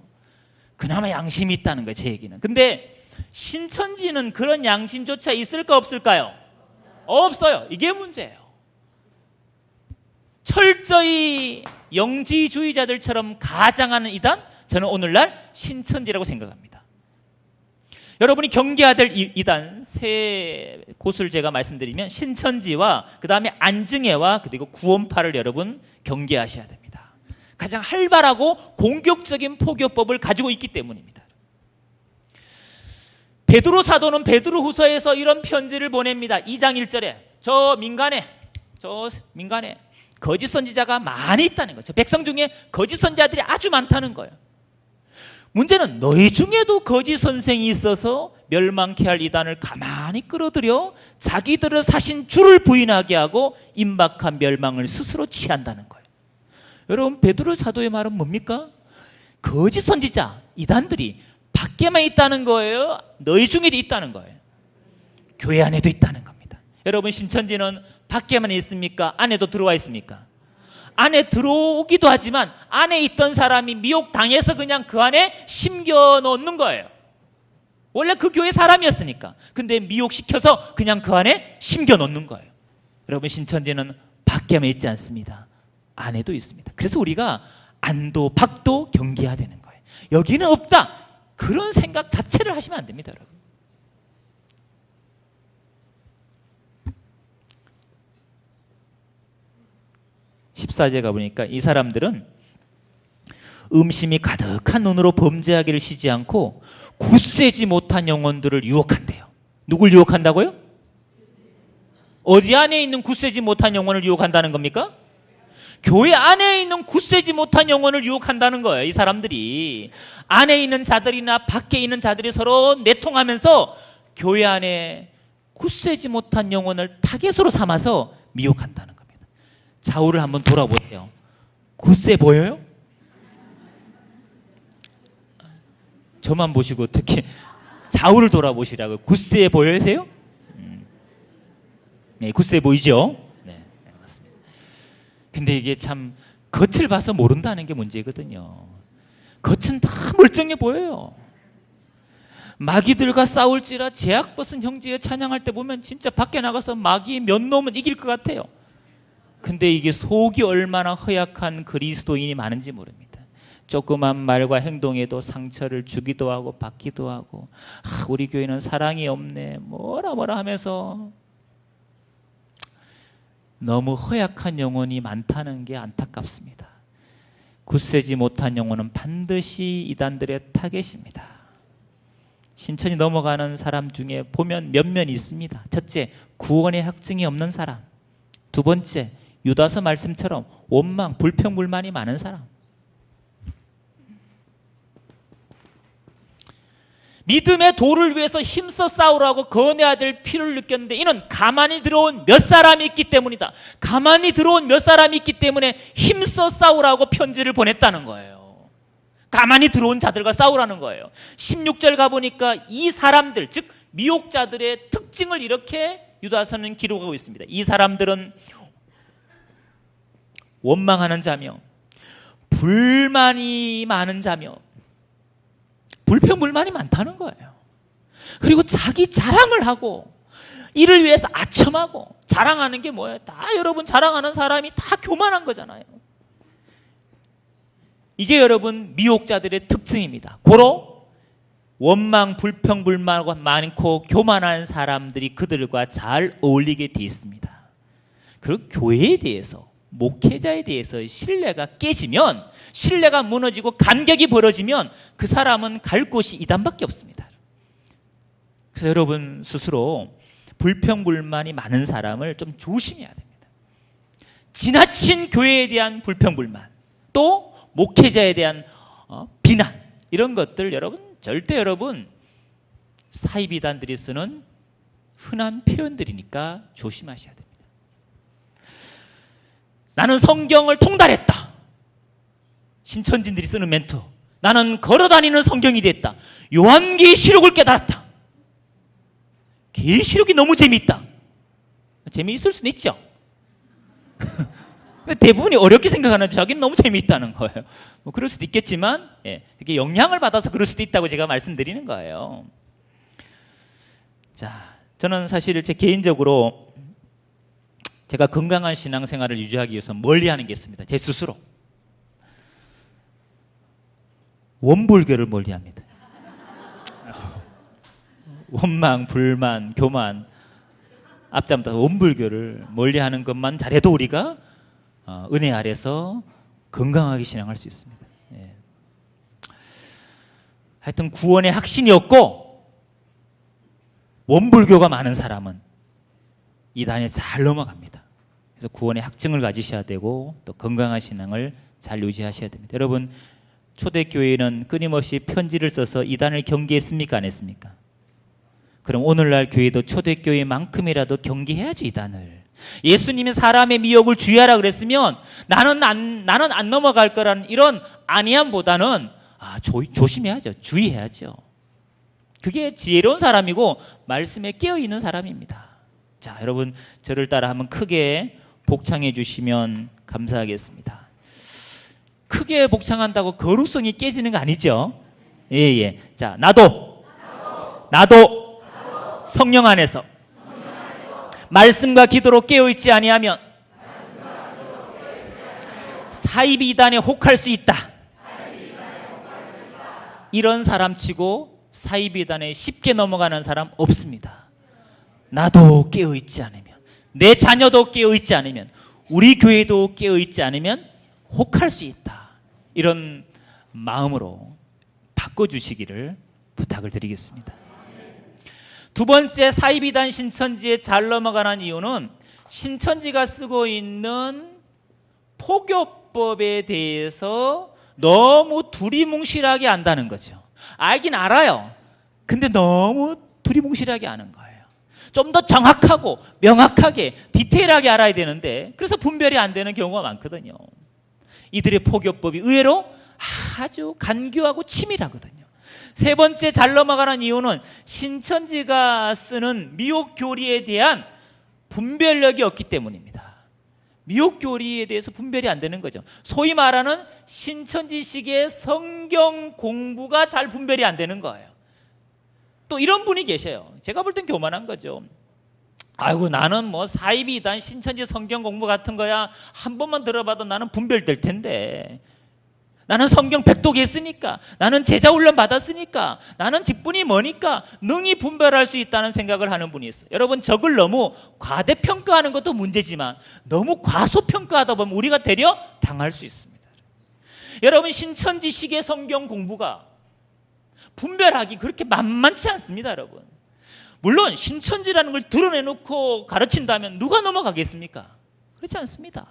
그나마 양심이 있다는 거예요, 제 얘기는. 근데 신천지는 그런 양심조차 있을까 없을까요? 없어요. 이게 문제예요. 철저히 영지주의자들처럼 가장하는 이단, 저는 오늘날 신천지라고 생각합니다. 여러분이 경계해야 될 이단 세 곳을 제가 말씀드리면 신천지와 그 다음에 안증회와 그리고 구원파를 여러분 경계하셔야 됩니다. 가장 활발하고 공격적인 포교법을 가지고 있기 때문입니다. 베드로 사도는 베드로후서에서 이런 편지를 보냅니다. 2장 1절에 저 민간에 거짓 선지자가 많이 있다는 거죠. 백성 중에 거짓 선지자들이 아주 많다는 거예요. 문제는 너희 중에도 거짓 선생이 있어서 멸망케 할 이단을 가만히 끌어들여 자기들을 사신 주를 부인하게 하고 임박한 멸망을 스스로 취한다는 거예요. 여러분, 베드로 사도의 말은 뭡니까? 거짓 선지자, 이단들이 밖에만 있다는 거예요? 너희 중에도 있다는 거예요? 교회 안에도 있다는 겁니다. 여러분, 신천지는 밖에만 있습니까? 안에도 들어와 있습니까? 안에 들어오기도 하지만 안에 있던 사람이 미혹당해서 그냥 그 안에 심겨놓는 거예요. 원래 그 교회 사람이었으니까. 근데 미혹시켜서 그냥 그 안에 심겨놓는 거예요. 여러분, 신천지는 밖에만 있지 않습니다. 안에도 있습니다. 그래서 우리가 안도 밖도 경계해야 되는 거예요. 여기는 없다. 그런 생각 자체를 하시면 안 됩니다, 여러분. (14제) 가보니까 이 사람들은 음심이 가득한 눈으로 범죄하기를 쉬지 않고 굳세지 못한 영혼들을 유혹한대요. 누굴 유혹한다고요? 어디 안에 있는 굳세지 못한 영혼을 유혹한다는 겁니까? 교회 안에 있는 굳세지 못한 영혼을 유혹한다는 거예요. 이 사람들이 안에 있는 자들이나 밖에 있는 자들이 서로 내통하면서 교회 안에 굳세지 못한 영혼을 타겟으로 삼아서 미혹한다는 겁니다. 좌우를 한번 돌아보세요. 굳세 보여요? 저만 보시고 어떻게 좌우를 돌아보시라고요. 굳세 보여세요? 네, 굳세 보이죠? 네, 맞습니다. 근데 이게 참 겉을 봐서 모른다는 게 문제거든요. 겉은 다 멀쩡해 보여요. 마귀들과 싸울지라 제약 벗은 형제의 찬양할 때 보면 진짜 밖에 나가서 마귀 몇 놈은 이길 것 같아요. 근데 이게 속이 얼마나 허약한 그리스도인이 많은지 모릅니다. 조그만 말과 행동에도 상처를 주기도 하고 받기도 하고, 우리 교회는 사랑이 없네 뭐라 하면서 너무 허약한 영혼이 많다는 게 안타깝습니다. 굳세지 못한 영혼은 반드시 이단들의 타겟입니다. 신천이 넘어가는 사람 중에 보면 몇몇 있습니다. 첫째, 구원의 확증이 없는 사람. 두 번째, 유다서 말씀처럼 원망, 불평불만이 많은 사람. 믿음의 도를 위해서 힘써 싸우라고 거내야 될 필요를 느꼈는데 이는 가만히 들어온 몇 사람이 있기 때문이다. 가만히 들어온 몇 사람이 있기 때문에 힘써 싸우라고 편지를 보냈다는 거예요. 가만히 들어온 자들과 싸우라는 거예요. 16절 가보니까 이 사람들, 즉 미혹자들의 특징을 이렇게 유다서는 기록하고 있습니다. 이 사람들은 원망하는 자며 불만이 많은 자며 불평불만이 많다는 거예요. 그리고 자기 자랑을 하고 이를 위해서 아첨하고 자랑하는 게 뭐예요? 다 여러분 자랑하는 사람이 다 교만한 거잖아요. 이게 여러분 미혹자들의 특징입니다. 고로 원망, 불평불만 많고 교만한 사람들이 그들과 잘 어울리게 돼 있습니다. 그리고 교회에 대해서 목회자에 대해서 신뢰가 깨지면, 신뢰가 무너지고 간격이 벌어지면 그 사람은 갈 곳이 이단밖에 없습니다. 그래서 여러분 스스로 불평불만이 많은 사람을 좀 조심해야 됩니다. 지나친 교회에 대한 불평불만, 또 목회자에 대한 비난, 이런 것들 여러분 절대 여러분 사이비단들이 쓰는 흔한 표현들이니까 조심하셔야 됩니다. 나는 성경을 통달했다. 신천진들이 쓰는 멘트. 나는 걸어다니는 성경이 됐다. 요한계시록을 깨달았다. 계시록이 너무 재미있다. 재미있을 수는 있죠. 대부분이 어렵게 생각하는 자기는 너무 재미있다는 거예요. 뭐 그럴 수도 있겠지만 이게 영향을 받아서 그럴 수도 있다고 제가 말씀드리는 거예요. 자, 저는 사실 제 개인적으로 제가 건강한 신앙생활을 유지하기 위해서 멀리하는 게 있습니다. 제 스스로. 원불교를 멀리합니다. 원망, 불만, 교만, 앞잠다 원불교를 멀리하는 것만 잘해도 우리가 은혜 아래서 건강하게 신앙할 수 있습니다. 예. 하여튼 구원의 확신이 없고 원불교가 많은 사람은 이단에 잘 넘어갑니다. 그래서 구원의 확증을 가지셔야 되고 또 건강한 신앙을 잘 유지하셔야 됩니다. 여러분, 초대교회는 끊임없이 편지를 써서 이단을 경계했습니까? 안 했습니까? 그럼 오늘날 교회도 초대교회만큼이라도 경계해야죠, 이단을. 예수님이 사람의 미혹을 주의하라 그랬으면 나는 안 넘어갈 거라는 이런 안이함보다는 조심해야죠. 주의해야죠. 그게 지혜로운 사람이고 말씀에 깨어있는 사람입니다. 자, 여러분 저를 따라 한번 크게 복창해 주시면 감사하겠습니다. 크게 복창한다고 거룩성이 깨지는 거 아니죠? 예. 자, 나도 성령 안에서 말씀과 기도로 깨어있지 아니하면 사이비 이단에 혹할 수 있다. 이런 사람 치고 사이비 이단에 쉽게 넘어가는 사람 없습니다. 나도 깨어있지 않으면, 내 자녀도 깨어있지 않으면, 우리 교회도 깨어있지 않으면 혹할 수 있다. 이런 마음으로 바꿔주시기를 부탁을 드리겠습니다. 두 번째, 사이비단 신천지에 잘 넘어가는 이유는 신천지가 쓰고 있는 포교법에 대해서 너무 두리뭉실하게 안다는 거죠. 알긴 알아요. 근데 너무 두리뭉실하게 아는 거예요. 좀 더 정확하고 명확하게 디테일하게 알아야 되는데 그래서 분별이 안 되는 경우가 많거든요. 이들의 포교법이 의외로 아주 간교하고 치밀하거든요. 세 번째, 잘 넘어가는 이유는 신천지가 쓰는 미혹교리에 대한 분별력이 없기 때문입니다. 미혹교리에 대해서 분별이 안 되는 거죠. 소위 말하는 신천지식의 성경 공부가 잘 분별이 안 되는 거예요. 또 이런 분이 계셔요. 제가 볼 땐 교만한 거죠. 아이고, 나는 뭐 사이비 이단 신천지 성경 공부 같은 거야 한 번만 들어봐도 나는 분별될 텐데, 나는 성경 백독 했으니까, 나는 제자 훈련 받았으니까, 나는 직분이 뭐니까 능히 분별할 수 있다는 생각을 하는 분이 있어요. 여러분, 적을 너무 과대평가하는 것도 문제지만 너무 과소평가하다 보면 우리가 되려 당할 수 있습니다. 여러분, 신천지식의 성경 공부가 분별하기 그렇게 만만치 않습니다, 여러분. 물론 신천지라는 걸 드러내놓고 가르친다면 누가 넘어가겠습니까? 그렇지 않습니다.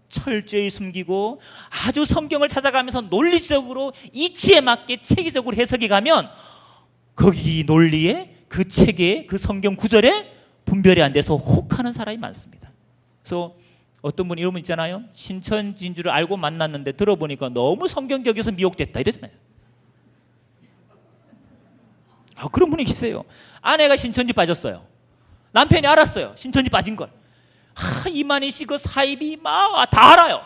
철저히 숨기고 아주 성경을 찾아가면서 논리적으로 이치에 맞게 체계적으로 해석해 가면 거기 논리에, 그 체계에, 그 성경 구절에 분별이 안 돼서 혹하는 사람이 많습니다. 그래서 어떤 분이 이런 분 있잖아요. 신천지인 줄 알고 만났는데 들어보니까 너무 성경적이어서 미혹됐다 이러잖아요. 그런 분이 계세요. 아내가 신천지 빠졌어요. 남편이 알았어요. 신천지 빠진 걸. 이만희 씨 그 사입이 막 다 알아요.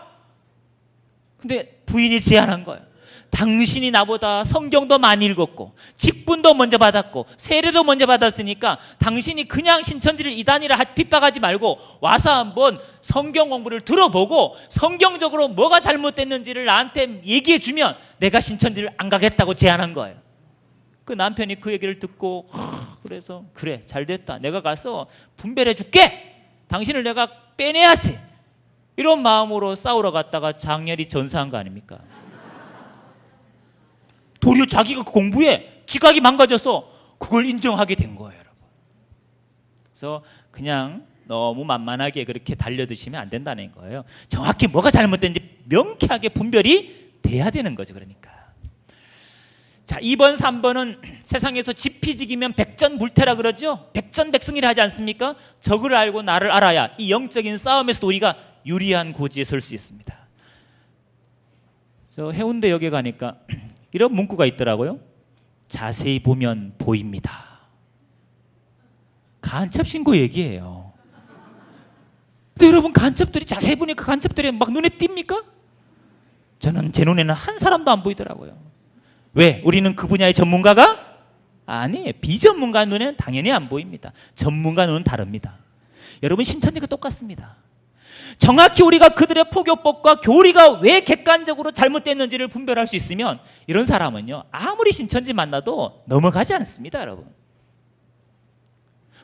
근데 부인이 제안한 거예요. 당신이 나보다 성경도 많이 읽었고 직분도 먼저 받았고 세례도 먼저 받았으니까 당신이 그냥 신천지를 이단이라 핍박하지 말고 와서 한번 성경 공부를 들어보고 성경적으로 뭐가 잘못됐는지를 나한테 얘기해 주면 내가 신천지를 안 가겠다고 제안한 거예요. 그 남편이 그 얘기를 듣고 그래서 그래, 잘됐다. 내가 가서 분별해 줄게. 당신을 내가 빼내야지. 이런 마음으로 싸우러 갔다가 장렬히 전사한 거 아닙니까? 도리어 자기가 공부에 지각이 망가져서 그걸 인정하게 된 거예요, 여러분. 그래서 그냥 너무 만만하게 그렇게 달려드시면 안 된다는 거예요. 정확히 뭐가 잘못된지 명쾌하게 분별이 돼야 되는 거죠. 그러니까. 자, 2번, 3번은 세상에서 지피지기면 백전불태라 그러죠. 백전백승이라 하지 않습니까? 적을 알고 나를 알아야 이 영적인 싸움에서도 우리가 유리한 고지에 설 수 있습니다. 저 해운대역에 가니까 이런 문구가 있더라고요. 자세히 보면 보입니다. 간첩신고 얘기예요. 근데 여러분, 간첩들이 자세히 보니까 간첩들이 막 눈에 띕니까? 저는 제 눈에는 한 사람도 안 보이더라고요. 왜? 우리는 그 분야의 전문가가 아니에요. 비전문가 눈에는 당연히 안 보입니다. 전문가 눈은 다릅니다. 여러분, 신천지가 똑같습니다. 정확히 우리가 그들의 포교법과 교리가 왜 객관적으로 잘못됐는지를 분별할 수 있으면 이런 사람은요, 아무리 신천지 만나도 넘어가지 않습니다, 여러분.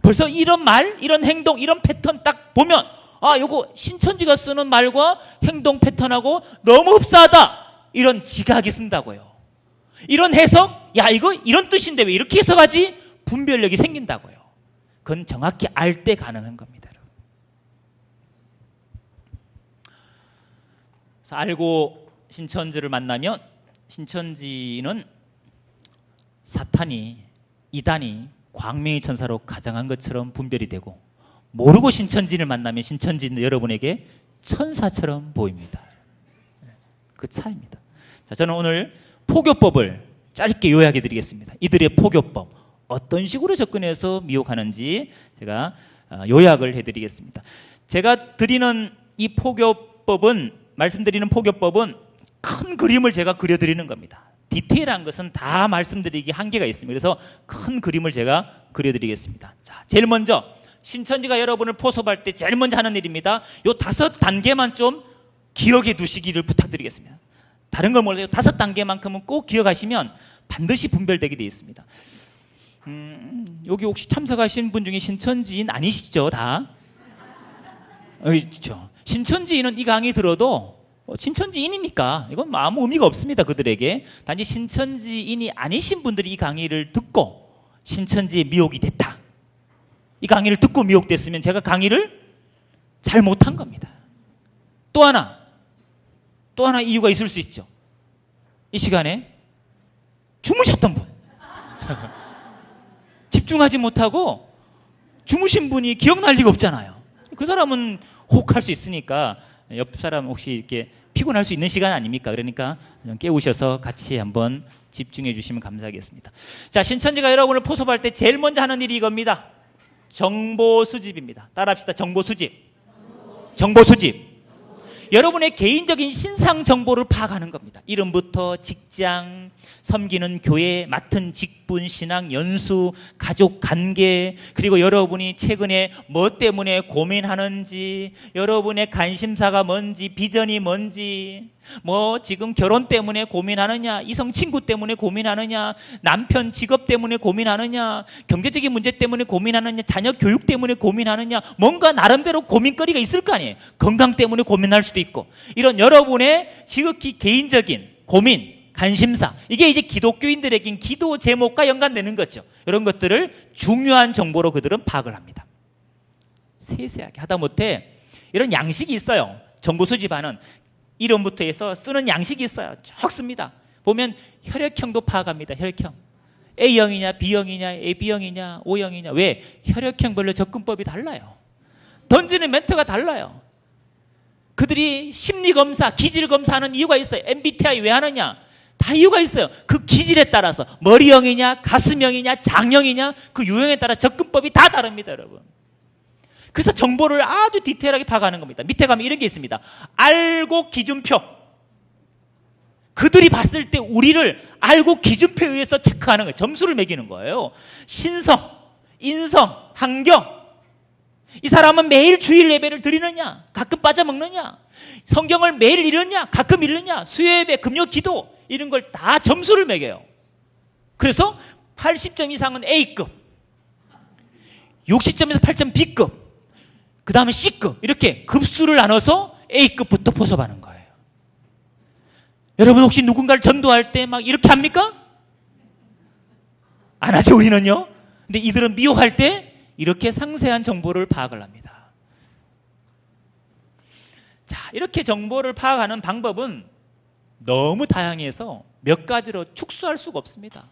벌써 이런 말, 이런 행동, 이런 패턴 딱 보면 요거 신천지가 쓰는 말과 행동 패턴하고 너무 흡사하다. 이런 지각이 쓴다고요. 이런 해석, 이거 이런 뜻인데 왜 이렇게 해석하지? 분별력이 생긴다고요. 그건 정확히 알 때 가능한 겁니다. 그래서 알고 신천지를 만나면 신천지는 사탄이, 이단이 광명의 천사로 가장한 것처럼 분별이 되고, 모르고 신천지를 만나면 신천지는 여러분에게 천사처럼 보입니다. 그 차이입니다. 자, 저는 오늘 포교법을 짧게 요약해 드리겠습니다. 이들의 포교법, 어떤 식으로 접근해서 미혹하는지 제가 요약을 해 드리겠습니다. 제가 드리는 이 포교법은, 말씀드리는 포교법은 큰 그림을 제가 그려드리는 겁니다. 디테일한 것은 다 말씀드리기 한계가 있습니다. 그래서 큰 그림을 제가 그려드리겠습니다. 자, 제일 먼저 신천지가 여러분을 포섭할 때 제일 먼저 하는 일입니다. 요 5단계만 좀 기억해 두시기를 부탁드리겠습니다. 다른 건 몰라요. 5단계만큼은 꼭 기억하시면 반드시 분별되게 되어 있습니다. 여기 혹시 참석하신 분 중에 신천지인 아니시죠? 다? 그렇죠. 신천지인은 이 강의 들어도 신천지인이니까 이건 아무 의미가 없습니다. 그들에게. 단지 신천지인이 아니신 분들이 이 강의를 듣고 신천지에 미혹이 됐다. 이 강의를 듣고 미혹됐으면 제가 강의를 잘 못한 겁니다. 또 하나 이유가 있을 수 있죠. 이 시간에 주무셨던 분. 집중하지 못하고 주무신 분이 기억날 리가 없잖아요. 그 사람은 혹할 수 있으니까 옆 사람 혹시 이렇게 피곤할 수 있는 시간 아닙니까? 그러니까 깨우셔서 같이 한번 집중해 주시면 감사하겠습니다. 자, 신천지가 여러분을 포섭할 때 제일 먼저 하는 일이 이겁니다. 정보 수집입니다. 따라합시다. 정보 수집. 정보 수집. 여러분의 개인적인 신상 정보를 파악하는 겁니다. 이름부터 직장, 섬기는 교회, 맡은 직분, 신앙, 연수, 가족 관계, 그리고 여러분이 최근에 뭐 때문에 고민하는지, 여러분의 관심사가 뭔지, 비전이 뭔지, 뭐 지금 결혼 때문에 고민하느냐, 이성 친구 때문에 고민하느냐, 남편 직업 때문에 고민하느냐, 경제적인 문제 때문에 고민하느냐, 자녀 교육 때문에 고민하느냐, 뭔가 나름대로 고민거리가 있을 거 아니에요. 건강 때문에 고민할 수도 있고, 이런 여러분의 지극히 개인적인 고민, 관심사, 이게 이제 기독교인들에겐 기도 제목과 연관되는 거죠. 이런 것들을 중요한 정보로 그들은 파악을 합니다. 세세하게 하다못해 이런 양식이 있어요. 정보 수집하는 이름부터 해서 쓰는 양식이 있어요. 쭉 씁니다. 보면 혈액형도 파악합니다. 혈액형. A형이냐 B형이냐 AB형이냐 O형이냐. 왜? 혈액형별로 접근법이 달라요. 던지는 멘트가 달라요. 그들이 심리검사, 기질검사하는 이유가 있어요. MBTI 왜 하느냐? 다 이유가 있어요. 그 기질에 따라서 머리형이냐 가슴형이냐 장형이냐 그 유형에 따라 접근법이 다 다릅니다. 여러분. 그래서 정보를 아주 디테일하게 파악하는 겁니다. 밑에 가면 이런 게 있습니다. 알고 기준표. 그들이 봤을 때 우리를 알고 기준표에 의해서 체크하는 거예요. 점수를 매기는 거예요. 신성, 인성, 환경. 이 사람은 매일 주일 예배를 드리느냐, 가끔 빠져먹느냐, 성경을 매일 읽느냐, 가끔 읽느냐, 수요예배, 금요 기도, 이런 걸 다 점수를 매겨요. 그래서 80점 이상은 A급, 60점에서 8점 B급, 그 다음에 C급, 이렇게 급수를 나눠서 A급부터 포섭하는 거예요. 여러분 혹시 누군가를 전도할 때 막 이렇게 합니까? 안 하죠, 우리는요. 근데 이들은 미혹할 때 이렇게 상세한 정보를 파악을 합니다. 자, 이렇게 정보를 파악하는 방법은 너무 다양해서 몇 가지로 축소할 수가 없습니다.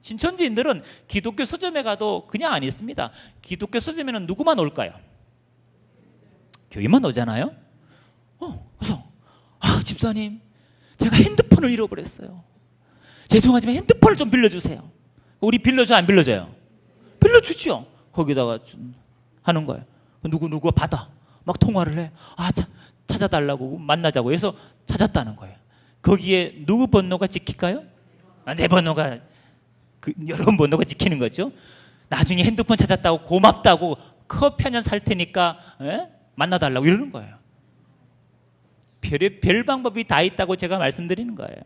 신천지인들은 기독교 서점에 가도 그냥 안 있습니다. 기독교 서점에는 누구만 올까요? 교인만 오잖아요. 그래서 집사님, 제가 핸드폰을 잃어버렸어요. 죄송하지만 핸드폰을 좀 빌려주세요. 우리 빌려줘 안 빌려줘요? 빌려주죠. 거기다가 하는 거예요. 누구가 받아. 막 통화를 해. 찾아달라고 만나자고 해서 찾았다는 거예요. 거기에 누구 번호가 찍힐까요? 내 번호가 여러분 번호가 찍히는 거죠. 나중에 핸드폰 찾았다고 고맙다고 커피 한 잔 살 테니까 만나달라고 이러는 거예요. 별 방법이 다 있다고 제가 말씀드리는 거예요.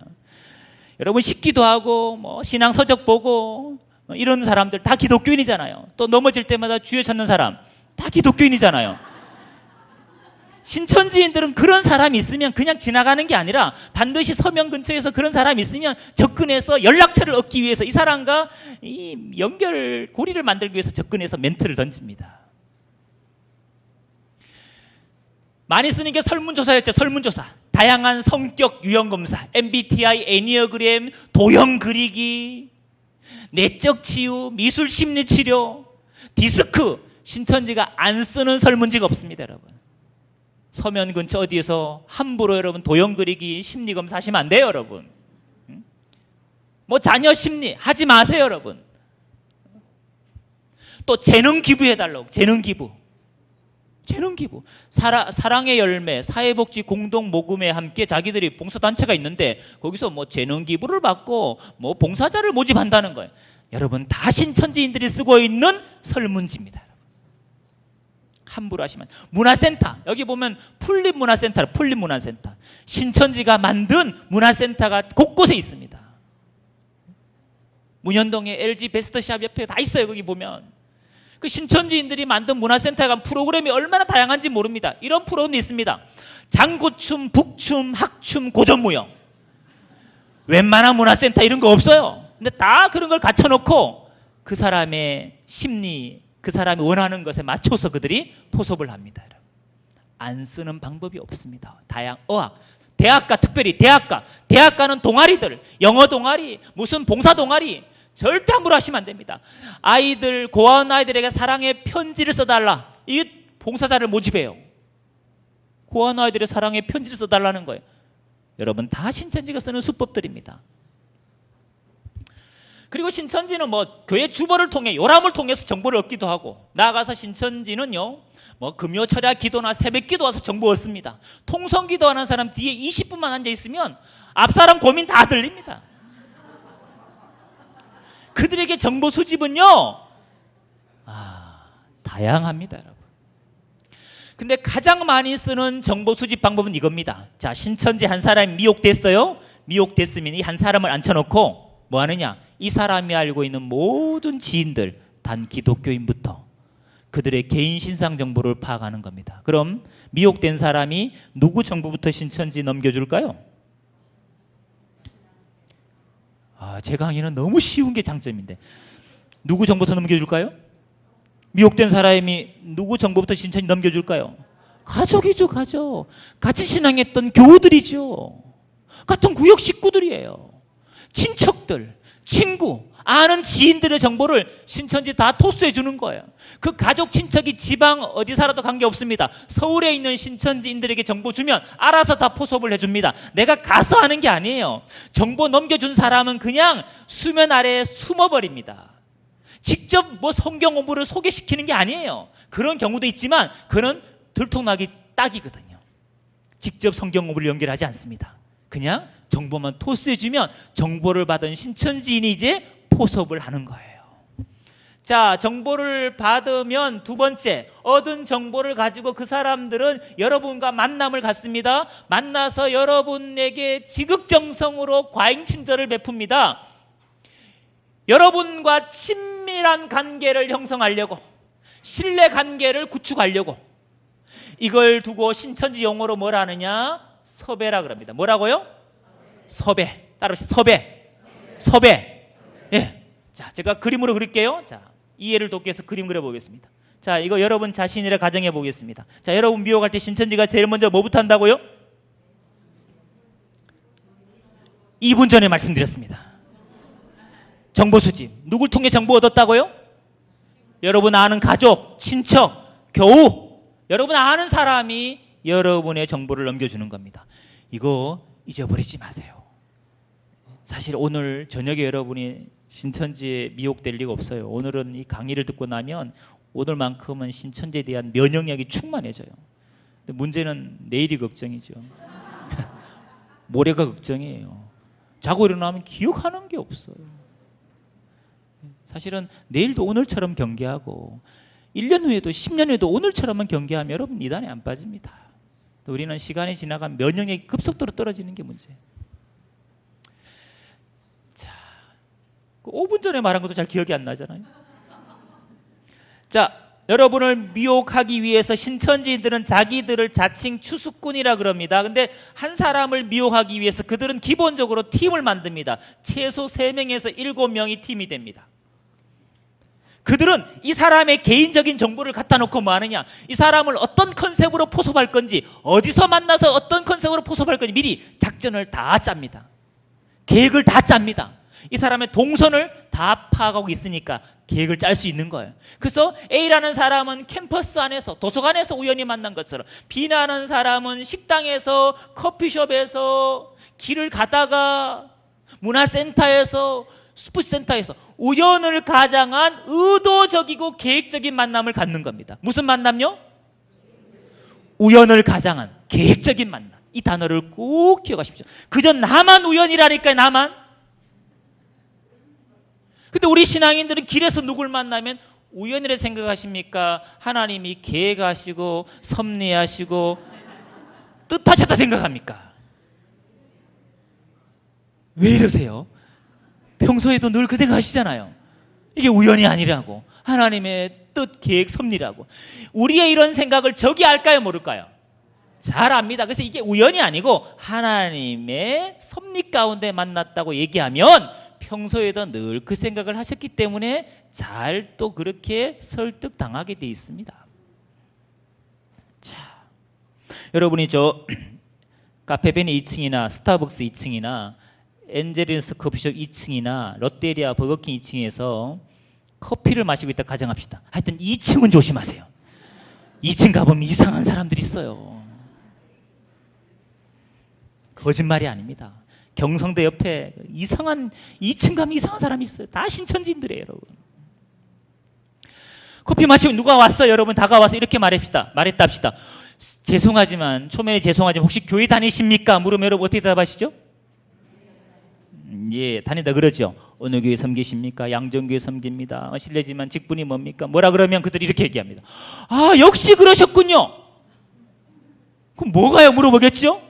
여러분 식기도 하고 뭐 신앙 서적 보고 이런 사람들 다 기독교인이잖아요. 또 넘어질 때마다 주여 찾는 사람 다 기독교인이잖아요. 신천지인들은 그런 사람이 있으면 그냥 지나가는 게 아니라 반드시 서면 근처에서 그런 사람이 있으면 접근해서 연락처를 얻기 위해서 이 사람과 이 연결고리를 만들기 위해서 접근해서 멘트를 던집니다. 많이 쓰는 게 설문조사였죠. 설문조사. 다양한 성격 유형검사, MBTI, 애니어그램, 도형 그리기, 내적 치유, 미술 심리치료, 디스크. 신천지가 안 쓰는 설문지가 없습니다, 여러분. 서면 근처 어디에서 함부로 여러분 도형 그리기, 심리검사 하시면 안 돼요, 여러분. 뭐 자녀 심리 하지 마세요, 여러분. 또 재능 기부해달라고. 재능 기부. 재능 기부. 사랑의 열매, 사회복지 공동 모금에 함께 자기들이 봉사단체가 있는데 거기서 뭐 재능 기부를 받고 뭐 봉사자를 모집한다는 거예요. 여러분 다 신천지인들이 쓰고 있는 설문지입니다. 함부로 하시면. 문화센터. 여기 보면 풀립문화센터. 풀립문화센터. 신천지가 만든 문화센터가 곳곳에 있습니다. 문현동에 LG 베스트샵 옆에 다 있어요. 거기 보면. 그 신천지인들이 만든 문화센터에 가면 프로그램이 얼마나 다양한지 모릅니다. 이런 프로그램이 있습니다. 장구춤, 북춤, 학춤, 고전무용. 웬만한 문화센터 이런 거 없어요. 근데 다 그런 걸 갖춰놓고 그 사람의 심리, 그 사람이 원하는 것에 맞춰서 그들이 포섭을 합니다. 안 쓰는 방법이 없습니다. 어학. 대학가, 특별히 대학가는 동아리들, 영어 동아리, 무슨 봉사 동아리, 절대 함부로 하시면 안 됩니다. 아이들, 고아원 아이들에게 사랑의 편지를 써달라. 이 봉사자를 모집해요. 고아원 아이들의 사랑의 편지를 써달라는 거예요. 여러분 다 신천지가 쓰는 수법들입니다. 그리고 신천지는 뭐 교회 주보를 통해 요람을 통해서 정보를 얻기도 하고, 나아가서 신천지는요 뭐 금요철야 기도나 새벽기도 와서 정보 얻습니다. 통성기도하는 사람 뒤에 20분만 앉아 있으면 앞사람 고민 다 들립니다. 그들에게 정보 수집은요 다양합니다, 여러분. 근데 가장 많이 쓰는 정보 수집 방법은 이겁니다. 자, 신천지 한 사람이 미혹됐어요. 미혹됐으면 이 한 사람을 앉혀놓고 뭐 하느냐, 이 사람이 알고 있는 모든 지인들, 단 기독교인부터 그들의 개인 신상 정보를 파악하는 겁니다. 그럼 미혹된 사람이 누구 정보부터 신천지 넘겨줄까요? 제 강의는 너무 쉬운 게 장점인데 누구 정보부터 넘겨줄까요? 미혹된 사람이 누구 정보부터 신천지 넘겨줄까요? 가족이죠, 가족. 같이 신앙했던 교우들이죠. 같은 구역 식구들이에요. 친척들, 친구, 아는 지인들의 정보를 신천지 다 토스해 주는 거예요. 그 가족, 친척이 지방 어디 살아도 관계없습니다. 서울에 있는 신천지인들에게 정보 주면 알아서 다 포섭을 해줍니다. 내가 가서 하는 게 아니에요. 정보 넘겨준 사람은 그냥 수면 아래에 숨어버립니다. 직접 뭐 성경 공부를 소개시키는 게 아니에요. 그런 경우도 있지만 그는 들통나기 딱이거든요. 직접 성경 공부를 연결하지 않습니다. 그냥 정보만 토스해주면 정보를 받은 신천지인이 이제 포섭을 하는 거예요. 자, 정보를 받으면 두 번째, 얻은 정보를 가지고 그 사람들은 여러분과 만남을 갖습니다. 만나서 여러분에게 지극정성으로 과잉친절을 베풉니다. 여러분과 친밀한 관계를 형성하려고, 신뢰 관계를 구축하려고, 이걸 두고 신천지 용어로 뭐라 하느냐? 섭외라 그럽니다. 뭐라고요? 섭외. 따라하시죠. 섭외. 예. 자, 제가 그림으로 그릴게요. 자, 이해를 돕기 위해서 그림 그려보겠습니다. 자, 이거 여러분 자신이라 가정해 보겠습니다. 자, 여러분 미혹할 때 신천지가 제일 먼저 뭐부터 한다고요? 2분 전에 말씀드렸습니다. 정보 수집. 누굴 통해 정보 얻었다고요? 여러분 아는 가족, 친척, 교우, 여러분 아는 사람이 여러분의 정보를 넘겨주는 겁니다. 이거 잊어버리지 마세요. 사실 오늘 저녁에 여러분이 신천지에 미혹될 리가 없어요. 오늘은 이 강의를 듣고 나면 오늘만큼은 신천지에 대한 면역력이 충만해져요. 근데 문제는 내일이 걱정이죠. 모레가 걱정이에요. 자고 일어나면 기억하는 게 없어요. 사실은 내일도 오늘처럼 경계하고 1년 후에도 10년 후에도 오늘처럼만 경계하면 여러분 이단에 안 빠집니다. 우리는 시간이 지나가면 면역력이 급속도로 떨어지는 게 문제예요. 자, 5분 전에 말한 것도 잘 기억이 안 나잖아요. 자, 여러분을 미혹하기 위해서 신천지인들은 자기들을 자칭 추수꾼이라 그럽니다. 근데 한 사람을 미혹하기 위해서 그들은 기본적으로 팀을 만듭니다. 최소 3명에서 7명이 팀이 됩니다. 그들은 이 사람의 개인적인 정보를 갖다 놓고 뭐 하느냐, 이 사람을 어떤 컨셉으로 포섭할 건지, 어디서 만나서 어떤 컨셉으로 포섭할 건지 미리 작전을 다 짭니다. 계획을 다 짭니다. 이 사람의 동선을 다 파악하고 있으니까 계획을 짤 수 있는 거예요. 그래서 A라는 사람은 캠퍼스 안에서, 도서관에서 우연히 만난 것처럼, B라는 사람은 식당에서, 커피숍에서, 길을 가다가, 문화센터에서, 스포츠센터에서 우연을 가장한 의도적이고 계획적인 만남을 갖는 겁니다. 무슨 만남요? 우연을 가장한 계획적인 만남. 이 단어를 꼭 기억하십시오. 그저 나만 우연이라니까요. 나만. 근데 우리 신앙인들은 길에서 누굴 만나면 우연이라 생각하십니까? 하나님이 계획하시고 섭리하시고 뜻하셨다 생각합니까? 왜 이러세요? 평소에도 늘 그 생각하시잖아요. 이게 우연이 아니라고. 하나님의 뜻, 계획, 섭리라고. 우리의 이런 생각을 적이 알까요? 모를까요? 잘 압니다. 그래서 이게 우연이 아니고 하나님의 섭리 가운데 만났다고 얘기하면 평소에도 늘 그 생각을 하셨기 때문에 잘 또 그렇게 설득당하게 돼 있습니다. 자, 여러분이 저 카페베네 2층이나 스타벅스 2층이나 엔젤리너스 커피숍 2층이나 롯데리아 버거킹 2층에서 커피를 마시고 있다 가정합시다. 하여튼 2층은 조심하세요. 2층 가보면 이상한 사람들이 있어요. 거짓말이 아닙니다. 경성대 옆에 이상한 2층 가면 이상한 사람이 있어요. 다 신천지인들이에요, 여러분. 커피 마시고 누가 왔어요, 여러분? 다가와서 이렇게 말했다 합시다. 죄송하지만, 초면에 죄송하지만 혹시 교회 다니십니까? 물으면 여러분 어떻게 대답하시죠? 예, 다닌다 그러죠. 어느 교회 섬기십니까? 양정교회 섬깁니다. 실례지만 직분이 뭡니까? 뭐라 그러면 그들이 이렇게 얘기합니다. 아, 역시 그러셨군요. 그럼 뭐가요? 물어보겠죠?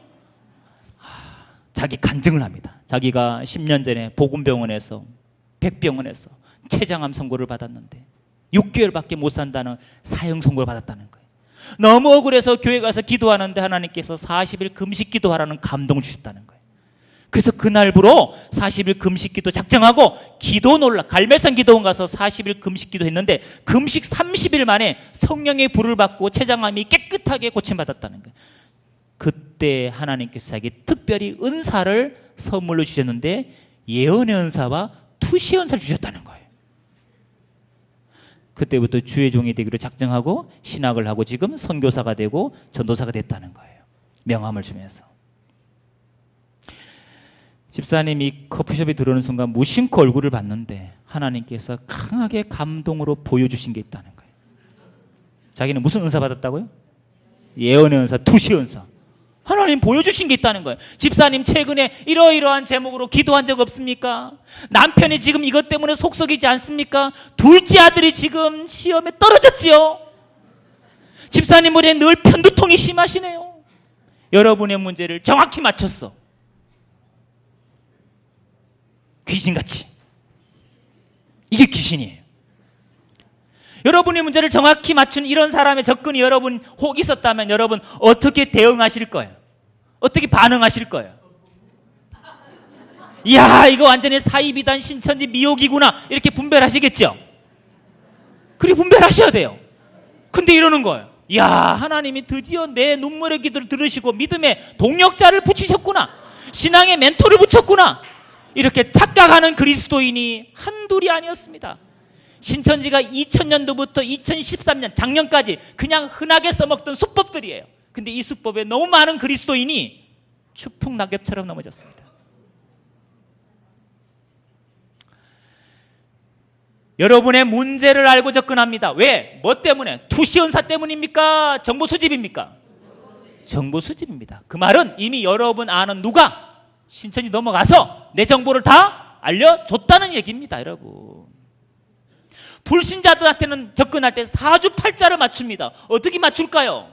자기 간증을 합니다. 자기가 10년 전에 복음병원에서, 백병원에서 췌장암 선고를 받았는데 6개월밖에 못 산다는 사형 선고를 받았다는 거예요. 너무 억울해서 교회 가서 기도하는데 하나님께서 40일 금식 기도하라는 감동을 주셨다는 거예요. 그래서 그날부로 40일 금식 기도 작정하고 기도 놀라 갈매산 기도원 가서 40일 금식 기도 했는데 금식 30일 만에 성령의 불을 받고 췌장암이 깨끗하게 고침받았다는 거예요. 그때 하나님께서 자기 특별히 은사를 선물로 주셨는데 예언의 은사와 투시의 은사를 주셨다는 거예요. 그때부터 주의 종이 되기로 작정하고 신학을 하고 지금 선교사가 되고 전도사가 됐다는 거예요. 명함을 주면서. 집사님이 커피숍에 들어오는 순간 무심코 얼굴을 봤는데 하나님께서 강하게 감동으로 보여주신 게 있다는 거예요. 자기는 무슨 은사 받았다고요? 예언의 은사, 투시의 은사. 하나님 보여주신 게 있다는 거예요. 집사님 최근에 이러이러한 제목으로 기도한 적 없습니까? 남편이 지금 이것 때문에 속썩이지 않습니까? 둘째 아들이 지금 시험에 떨어졌지요. 집사님 머리에 늘 편두통이 심하시네요. 여러분의 문제를 정확히 맞췄어. 귀신같이. 이게 귀신이에요. 여러분의 문제를 정확히 맞춘 이런 사람의 접근이 여러분 혹 있었다면 여러분 어떻게 대응하실 거예요? 어떻게 반응하실 거예요? 이야, 이거 완전히 사이비단 신천지 미혹이구나 이렇게 분별하시겠죠? 그렇게 분별하셔야 돼요. 근데 이러는 거예요. 이야, 하나님이 드디어 내 눈물의 기도를 들으시고 믿음의 동력자를 붙이셨구나. 신앙의 멘토를 붙였구나. 이렇게 착각하는 그리스도인이 한둘이 아니었습니다. 신천지가 2000년도부터 2013년 작년까지 그냥 흔하게 써먹던 수법들이에요. 근데 이 수법에 너무 많은 그리스도인이 추풍 낙엽처럼 넘어졌습니다. 여러분의 문제를 알고 접근합니다. 왜? 뭐 때문에? 투시연사 때문입니까? 정보 수집입니까? 정보 수집입니다. 그 말은 이미 여러분 아는 누가 신천지 넘어가서 내 정보를 다 알려줬다는 얘기입니다, 여러분. 불신자들한테는 접근할 때 사주팔자를 맞춥니다. 어떻게 맞출까요?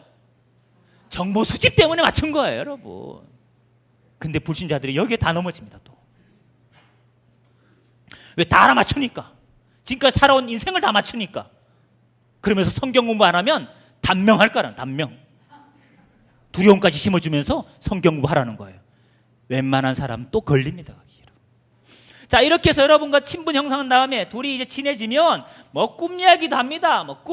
정보 수집 때문에 맞춘 거예요, 여러분. 근데 불신자들이 여기에 다 넘어집니다, 또. 왜 다 알아맞추니까. 지금까지 살아온 인생을 다 맞추니까. 그러면서 성경 공부 안 하면 단명할 거라는 단명. 두려움까지 심어주면서 성경 공부하라는 거예요. 웬만한 사람 또 걸립니다. 자, 이렇게 해서 여러분과 친분 형성한 다음에 둘이 이제 친해지면 뭐 꿈 이야기도 합니다. 뭐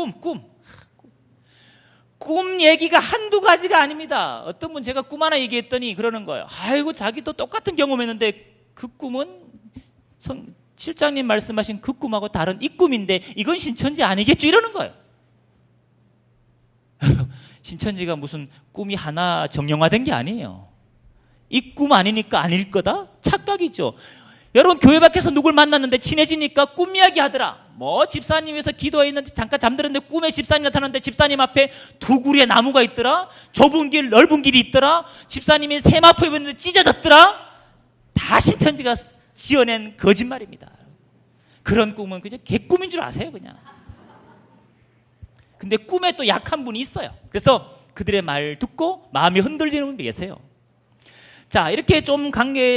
꿈 얘기가 한두 가지가 아닙니다. 어떤 분 제가 꿈 하나 얘기했더니 그러는 거예요. 아이고, 자기도 똑같은 경험했는데 그 꿈은 실장님 말씀하신 그 꿈하고 다른 이 꿈인데 이건 신천지 아니겠죠? 이러는 거예요. 신천지가 무슨 꿈이 하나 정형화된 게 아니에요. 이 꿈 아니니까 아닐 거다? 착각이죠. 여러분, 교회 밖에서 누굴 만났는데 친해지니까 꿈 이야기 하더라. 뭐 집사님에서 기도해 있는데 잠깐 잠들었는데 꿈에 집사님 나타났는데 집사님 앞에 두 그루의 나무가 있더라. 좁은 길 넓은 길이 있더라. 집사님이 세마포 입었는데 찢어졌더라. 다 신천지가 지어낸 거짓말입니다. 그런 꿈은 그냥 개꿈인 줄 아세요, 그냥. 근데 꿈에 또 약한 분이 있어요. 그래서 그들의 말 듣고 마음이 흔들리는 분이 계세요. 자, 이렇게 좀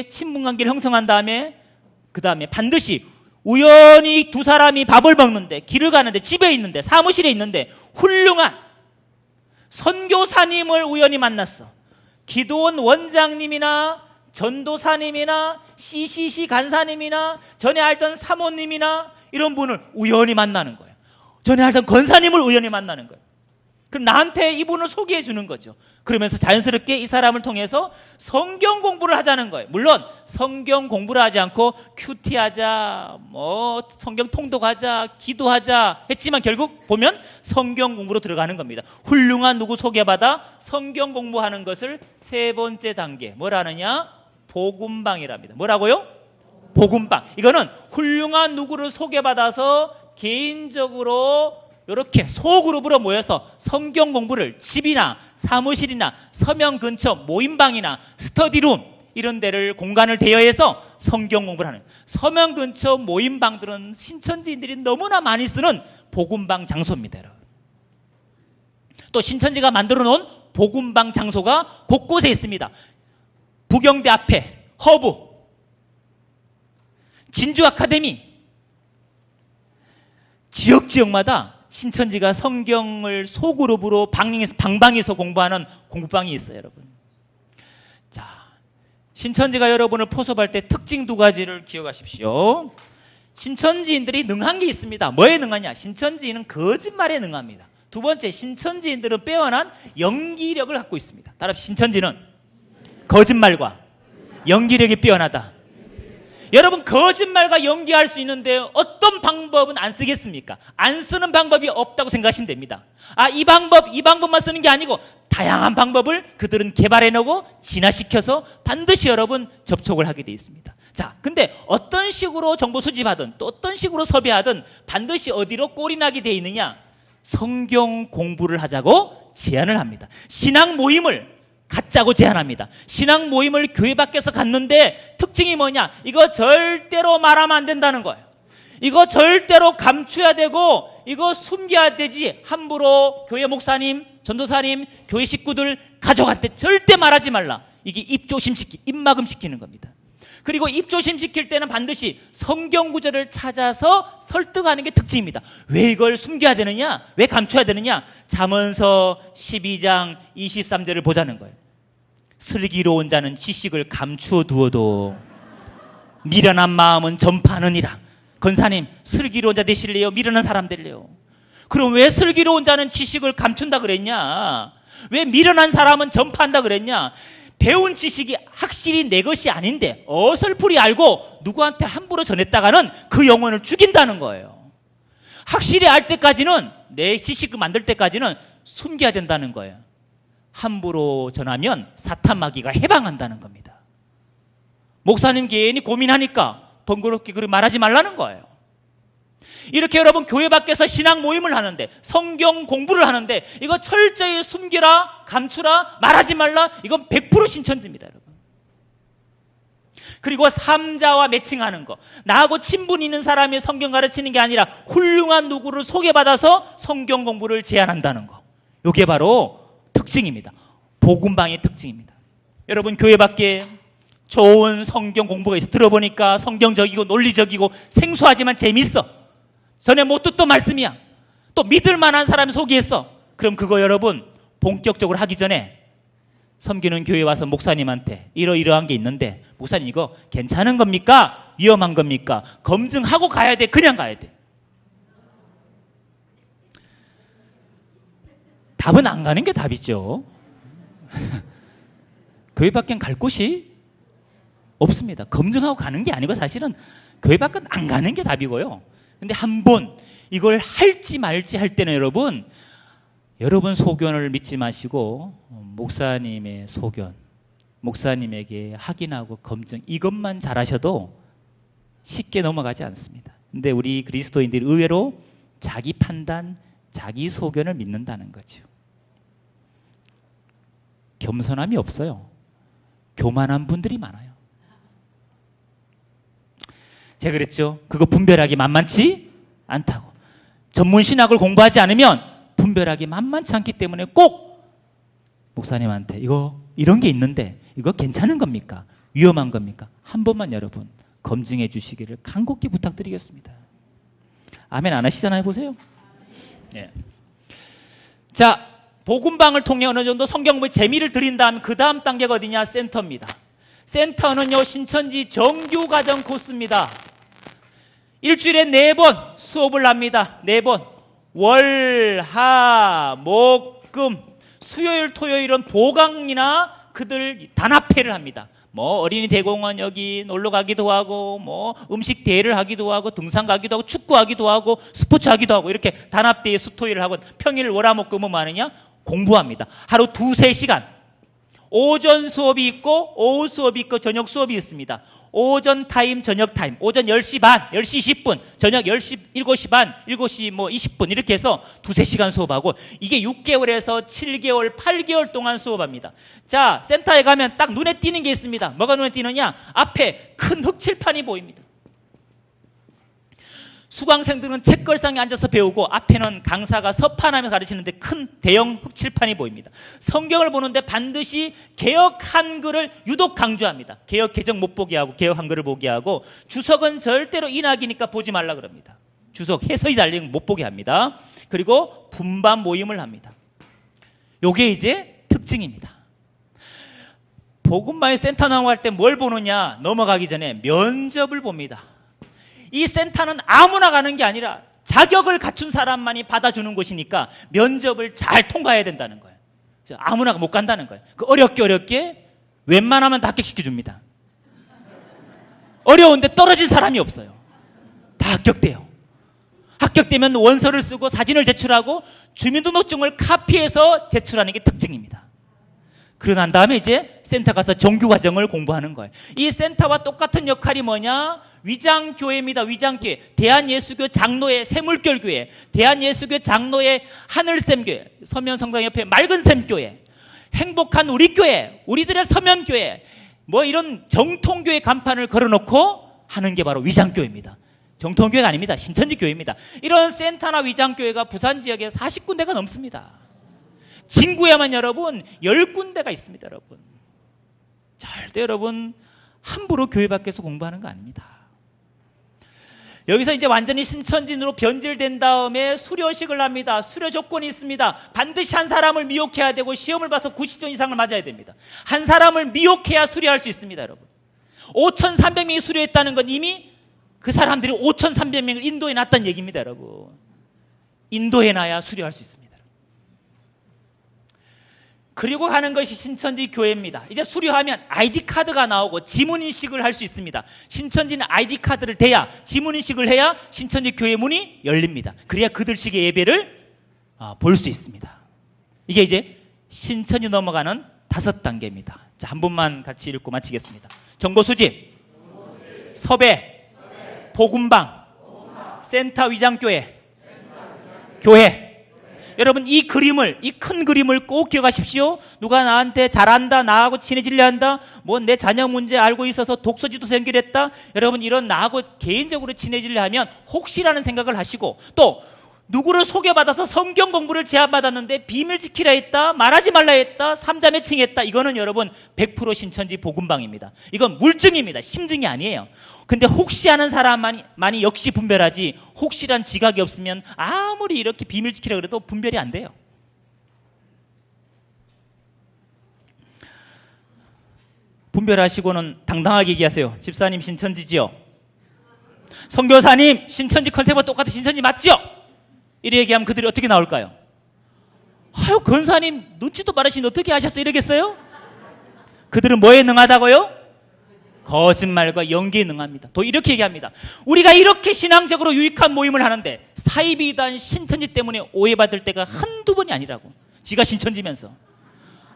친분 관계를 형성한 다음에 그 다음에 반드시 우연히 두 사람이 밥을 먹는데, 길을 가는데, 집에 있는데, 사무실에 있는데 훌륭한 선교사님을 우연히 만났어. 기도원 원장님이나 전도사님이나 CCC 간사님이나 전에 알던 사모님이나 이런 분을 우연히 만나는 거예요. 전에 알던 권사님을 우연히 만나는 거예요. 그럼 나한테 이분을 소개해 주는 거죠. 그러면서 자연스럽게 이 사람을 통해서 성경 공부를 하자는 거예요. 물론 성경 공부를 하지 않고 큐티하자, 뭐 성경 통독하자, 기도하자 했지만 결국 보면 성경 공부로 들어가는 겁니다. 훌륭한 누구 소개받아 성경 공부하는 것을 세 번째 단계 뭐라 하느냐? 복음방이랍니다. 뭐라고요? 복음방. 이거는 훌륭한 누구를 소개받아서 개인적으로 이렇게 소그룹으로 모여서 성경 공부를 집이나 사무실이나 서명 근처 모임방이나 스터디룸 이런 데를 공간을 대여해서 성경 공부를 하는, 서명 근처 모임방들은 신천지인들이 너무나 많이 쓰는 복음방 장소입니다. 여러분. 또 신천지가 만들어 놓은 복음방 장소가 곳곳에 있습니다. 부경대 앞에 허브, 진주 아카데미, 지역마다 신천지가 성경을 소그룹으로 방방에서 공부하는 공부방이 있어요, 여러분. 자, 신천지가 여러분을 포섭할 때 특징 두 가지를 기억하십시오. 신천지인들이 능한 게 있습니다. 뭐에 능하냐? 신천지인은 거짓말에 능합니다. 두 번째, 신천지인들은 빼어난 연기력을 갖고 있습니다. 따라 신천지는 거짓말과 연기력이 빼어나다. 여러분, 거짓말과 연기할 수 있는데 어떤 방법은 안 쓰겠습니까? 안 쓰는 방법이 없다고 생각하시면 됩니다. 이 방법만 쓰는 게 아니고 다양한 방법을 그들은 개발해내고 진화시켜서 반드시 여러분 접촉을 하게 되어 있습니다. 자, 근데 어떤 식으로 정보 수집하든 또 어떤 식으로 섭외하든 반드시 어디로 꼴이 나게 되어 있느냐? 성경 공부를 하자고 제안을 합니다. 신앙 모임을 갖자고 제안합니다. 신앙 모임을 교회 밖에서 갔는데 특징이 뭐냐? 이거 절대로 말하면 안 된다는 거예요. 이거 절대로 감춰야 되고 이거 숨겨야 되지. 함부로 교회 목사님, 전도사님, 교회 식구들, 가족한테 절대 말하지 말라. 이게 입막음시키는 겁니다. 그리고 입조심시킬 때는 반드시 성경 구절을 찾아서 설득하는 게 특징입니다. 왜 이걸 숨겨야 되느냐? 왜 감춰야 되느냐? 잠언서 12장 23절을 보자는 거예요. 슬기로운 자는 지식을 감추어 두어도 미련한 마음은 전파하느니라. 권사님, 슬기로운 자 되실래요? 미련한 사람 될래요? 그럼 왜 슬기로운 자는 지식을 감춘다 그랬냐? 왜 미련한 사람은 전파한다 그랬냐? 배운 지식이 확실히 내 것이 아닌데 어설프리 알고 누구한테 함부로 전했다가는 그 영혼을 죽인다는 거예요. 확실히 알 때까지는, 내 지식을 만들 때까지는 숨겨야 된다는 거예요. 함부로 전하면 사탄 마귀가 해방한다는 겁니다. 목사님 괜히 고민하니까 번거롭게 그렇게 말하지 말라는 거예요. 이렇게 여러분 교회 밖에서 신앙 모임을 하는데, 성경 공부를 하는데 이거 철저히 숨기라, 감추라, 말하지 말라, 이건 100% 신천지입니다, 여러분. 그리고 삼자와 매칭하는 거, 나하고 친분 있는 사람이 성경 가르치는 게 아니라 훌륭한 누구를 소개받아서 성경 공부를 제안한다는 거, 이게 바로 특징입니다. 복음방의 특징입니다. 여러분 교회 밖에 좋은 성경 공부가 있어. 들어보니까 성경적이고 논리적이고 생소하지만 재밌어. 전에 못 듣던 말씀이야. 또 믿을 만한 사람이 소개했어. 그럼 그거 여러분 본격적으로 하기 전에 섬기는 교회 와서 목사님한테 이러이러한 게 있는데 목사님 이거 괜찮은 겁니까? 위험한 겁니까? 검증하고 가야 돼? 그냥 가야 돼? 답은 안 가는 게 답이죠. 교회 밖엔 갈 곳이 없습니다. 검증하고 가는 게 아니고 사실은 교회 밖은 안 가는 게 답이고요. 근데 한번 이걸 할지 말지 할 때는 여러분 소견을 믿지 마시고 목사님의 소견, 목사님에게 확인하고 검증 이것만 잘하셔도 쉽게 넘어가지 않습니다. 근데 우리 그리스도인들이 의외로 자기 판단, 자기 소견을 믿는다는 거죠. 겸손함이 없어요. 교만한 분들이 많아요. 제가 그랬죠. 그거 분별하기 만만치 않다고. 전문 신학을 공부하지 않으면 분별하기 만만치 않기 때문에 꼭 목사님한테 이런 게 있는데 이거 괜찮은 겁니까? 위험한 겁니까? 한 번만 여러분 검증해 주시기를 간곡히 부탁드리겠습니다. 아멘 안 하시잖아요. 보세요. 예. 자, 복음방을 통해 어느 정도 성경 공부에 재미를 드린 다음 그 다음 단계가 어디냐? 센터입니다. 센터는요 신천지 정규과정 코스입니다. 일주일에 4번 수업을 합니다. 4번 월, 화, 목, 금 수요일, 토요일은 보강이나 그들 단합회를 합니다. 뭐 어린이 대공원 여기 놀러 가기도 하고 뭐 음식 대회를 하기도 하고 등산 가기도 하고 축구하기도 하고 스포츠 하기도 하고 이렇게 단합대회 수토일을 하고 평일 월화목금은 뭐 하느냐? 공부합니다. 하루 2-3시간 오전 수업이 있고 오후 수업이 있고 저녁 수업이 있습니다. 오전 타임, 저녁 타임. 오전 10시 반, 10시 20분, 저녁 10시, 7시 반, 7시 뭐 20분 이렇게 해서 2-3시간 수업하고 이게 6개월에서 7개월, 8개월 동안 수업합니다. 자, 센터에 가면 딱 눈에 띄는 게 있습니다. 뭐가 눈에 띄느냐? 앞에 큰 흑칠판이 보입니다. 수강생들은 책걸상에 앉아서 배우고 앞에는 강사가 서판하며 가르치는데 큰 대형 흑칠판이 보입니다. 성경을 보는데 반드시 개역 한글을 유독 강조합니다. 개역 개정 못 보게 하고 개역 한글을 보게 하고 주석은 절대로 인학이니까 보지 말라 그럽니다. 주석 해설이 달린 거 못 보게 합니다. 그리고 분반 모임을 합니다. 요게 이제 특징입니다. 복음마의 센터 나갈 때 뭘 보느냐? 넘어가기 전에 면접을 봅니다. 이 센터는 아무나 가는 게 아니라 자격을 갖춘 사람만이 받아주는 곳이니까 면접을 잘 통과해야 된다는 거예요. 아무나 못 간다는 거예요. 그 어렵게 웬만하면 다 합격시켜줍니다. 어려운데 떨어진 사람이 없어요. 다 합격돼요. 합격되면 원서를 쓰고 사진을 제출하고 주민등록증을 카피해서 제출하는 게 특징입니다. 그러고 난 다음에 이제 센터 가서 정규과정을 공부하는 거예요. 이 센터와 똑같은 역할이 뭐냐? 위장교회입니다. 위장교회. 대한예수교 장로회 새물결교회, 대한예수교 장로회 하늘샘교회, 서면성당 옆에 맑은샘교회, 행복한 우리교회, 우리들의 서면교회, 뭐 이런 정통교회 간판을 걸어놓고 하는 게 바로 위장교회입니다. 정통교회가 아닙니다. 신천지교회입니다. 이런 센터나 위장교회가 부산 지역에 40군데가 넘습니다. 진구에만 여러분 10군데가 있습니다. 여러분 절대 여러분 함부로 교회 밖에서 공부하는 거 아닙니다. 여기서 이제 완전히 신천진으로 변질된 다음에 수료식을 합니다. 수료 조건이 있습니다. 반드시 한 사람을 미혹해야 되고 시험을 봐서 90점 이상을 맞아야 됩니다. 한 사람을 미혹해야 수료할 수 있습니다. 여러분 5,300명이 수료했다는 건 이미 그 사람들이 5,300명을 인도해 놨다는 얘기입니다. 여러분 인도해 놔야 수료할 수 있습니다. 그리고 가는 것이 신천지 교회입니다. 이제 수료하면 아이디카드가 나오고 지문인식을 할 수 있습니다. 신천지는 아이디카드를 대야 지문인식을 해야 신천지 교회 문이 열립니다. 그래야 그들식의 예배를 볼 수 있습니다. 이게 이제 신천지 넘어가는 5단계입니다. 자, 한 번만 같이 읽고 마치겠습니다. 정보수집, 섭외, 복음방, 센터 위장교회, 교회. 여러분 이 큰 그림을 꼭 기억하십시오. 누가 나한테 잘한다, 나하고 친해지려 한다, 뭐 내 자녀 문제 알고 있어서 독서지도 연결했다. 여러분 이런 나하고 개인적으로 친해지려 하면 혹시라는 생각을 하시고 또 누구를 소개받아서 성경 공부를 제안받았는데 비밀 지키라 했다, 말하지 말라 했다, 삼자 매칭했다. 이거는 여러분 100% 신천지 복음방입니다. 이건 물증입니다. 심증이 아니에요. 근데 혹시 하는 사람만이 역시 분별하지, 혹시란 지각이 없으면 아무리 이렇게 비밀 지키라 그래도 분별이 안 돼요. 분별하시고는 당당하게 얘기하세요. 집사님 신천지지요? 선교사님 신천지 컨셉과 똑같은 신천지 맞지요? 이래 얘기하면 그들이 어떻게 나올까요? 아유 권사님 눈치도 빠르시니 어떻게 하셨어요? 이러겠어요? 그들은 뭐에 능하다고요? 거짓말과 연기에 능합니다. 또 이렇게 얘기합니다. 우리가 이렇게 신앙적으로 유익한 모임을 하는데 사이비단 신천지 때문에 오해받을 때가 한두 번이 아니라고. 지가 신천지면서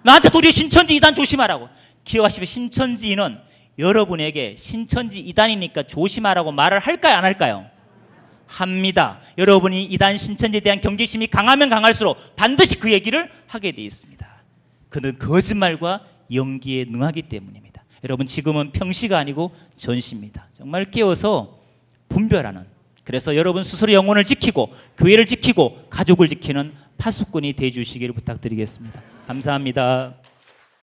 나한테 도리어 신천지 이단 조심하라고. 기억하시면 신천지인은 여러분에게 신천지 이단이니까 조심하라고 말을 할까요? 안 할까요? 합니다. 여러분이 이단 신천지에 대한 경계심이 강하면 강할수록 반드시 그 얘기를 하게 되어 있습니다. 그는 거짓말과 연기에 능하기 때문입니다. 여러분 지금은 평시가 아니고 전시입니다. 정말 깨워서 분별하는, 그래서 여러분 스스로 영혼을 지키고 교회를 지키고 가족을 지키는 파수꾼이 되어주시기를 부탁드리겠습니다. 감사합니다.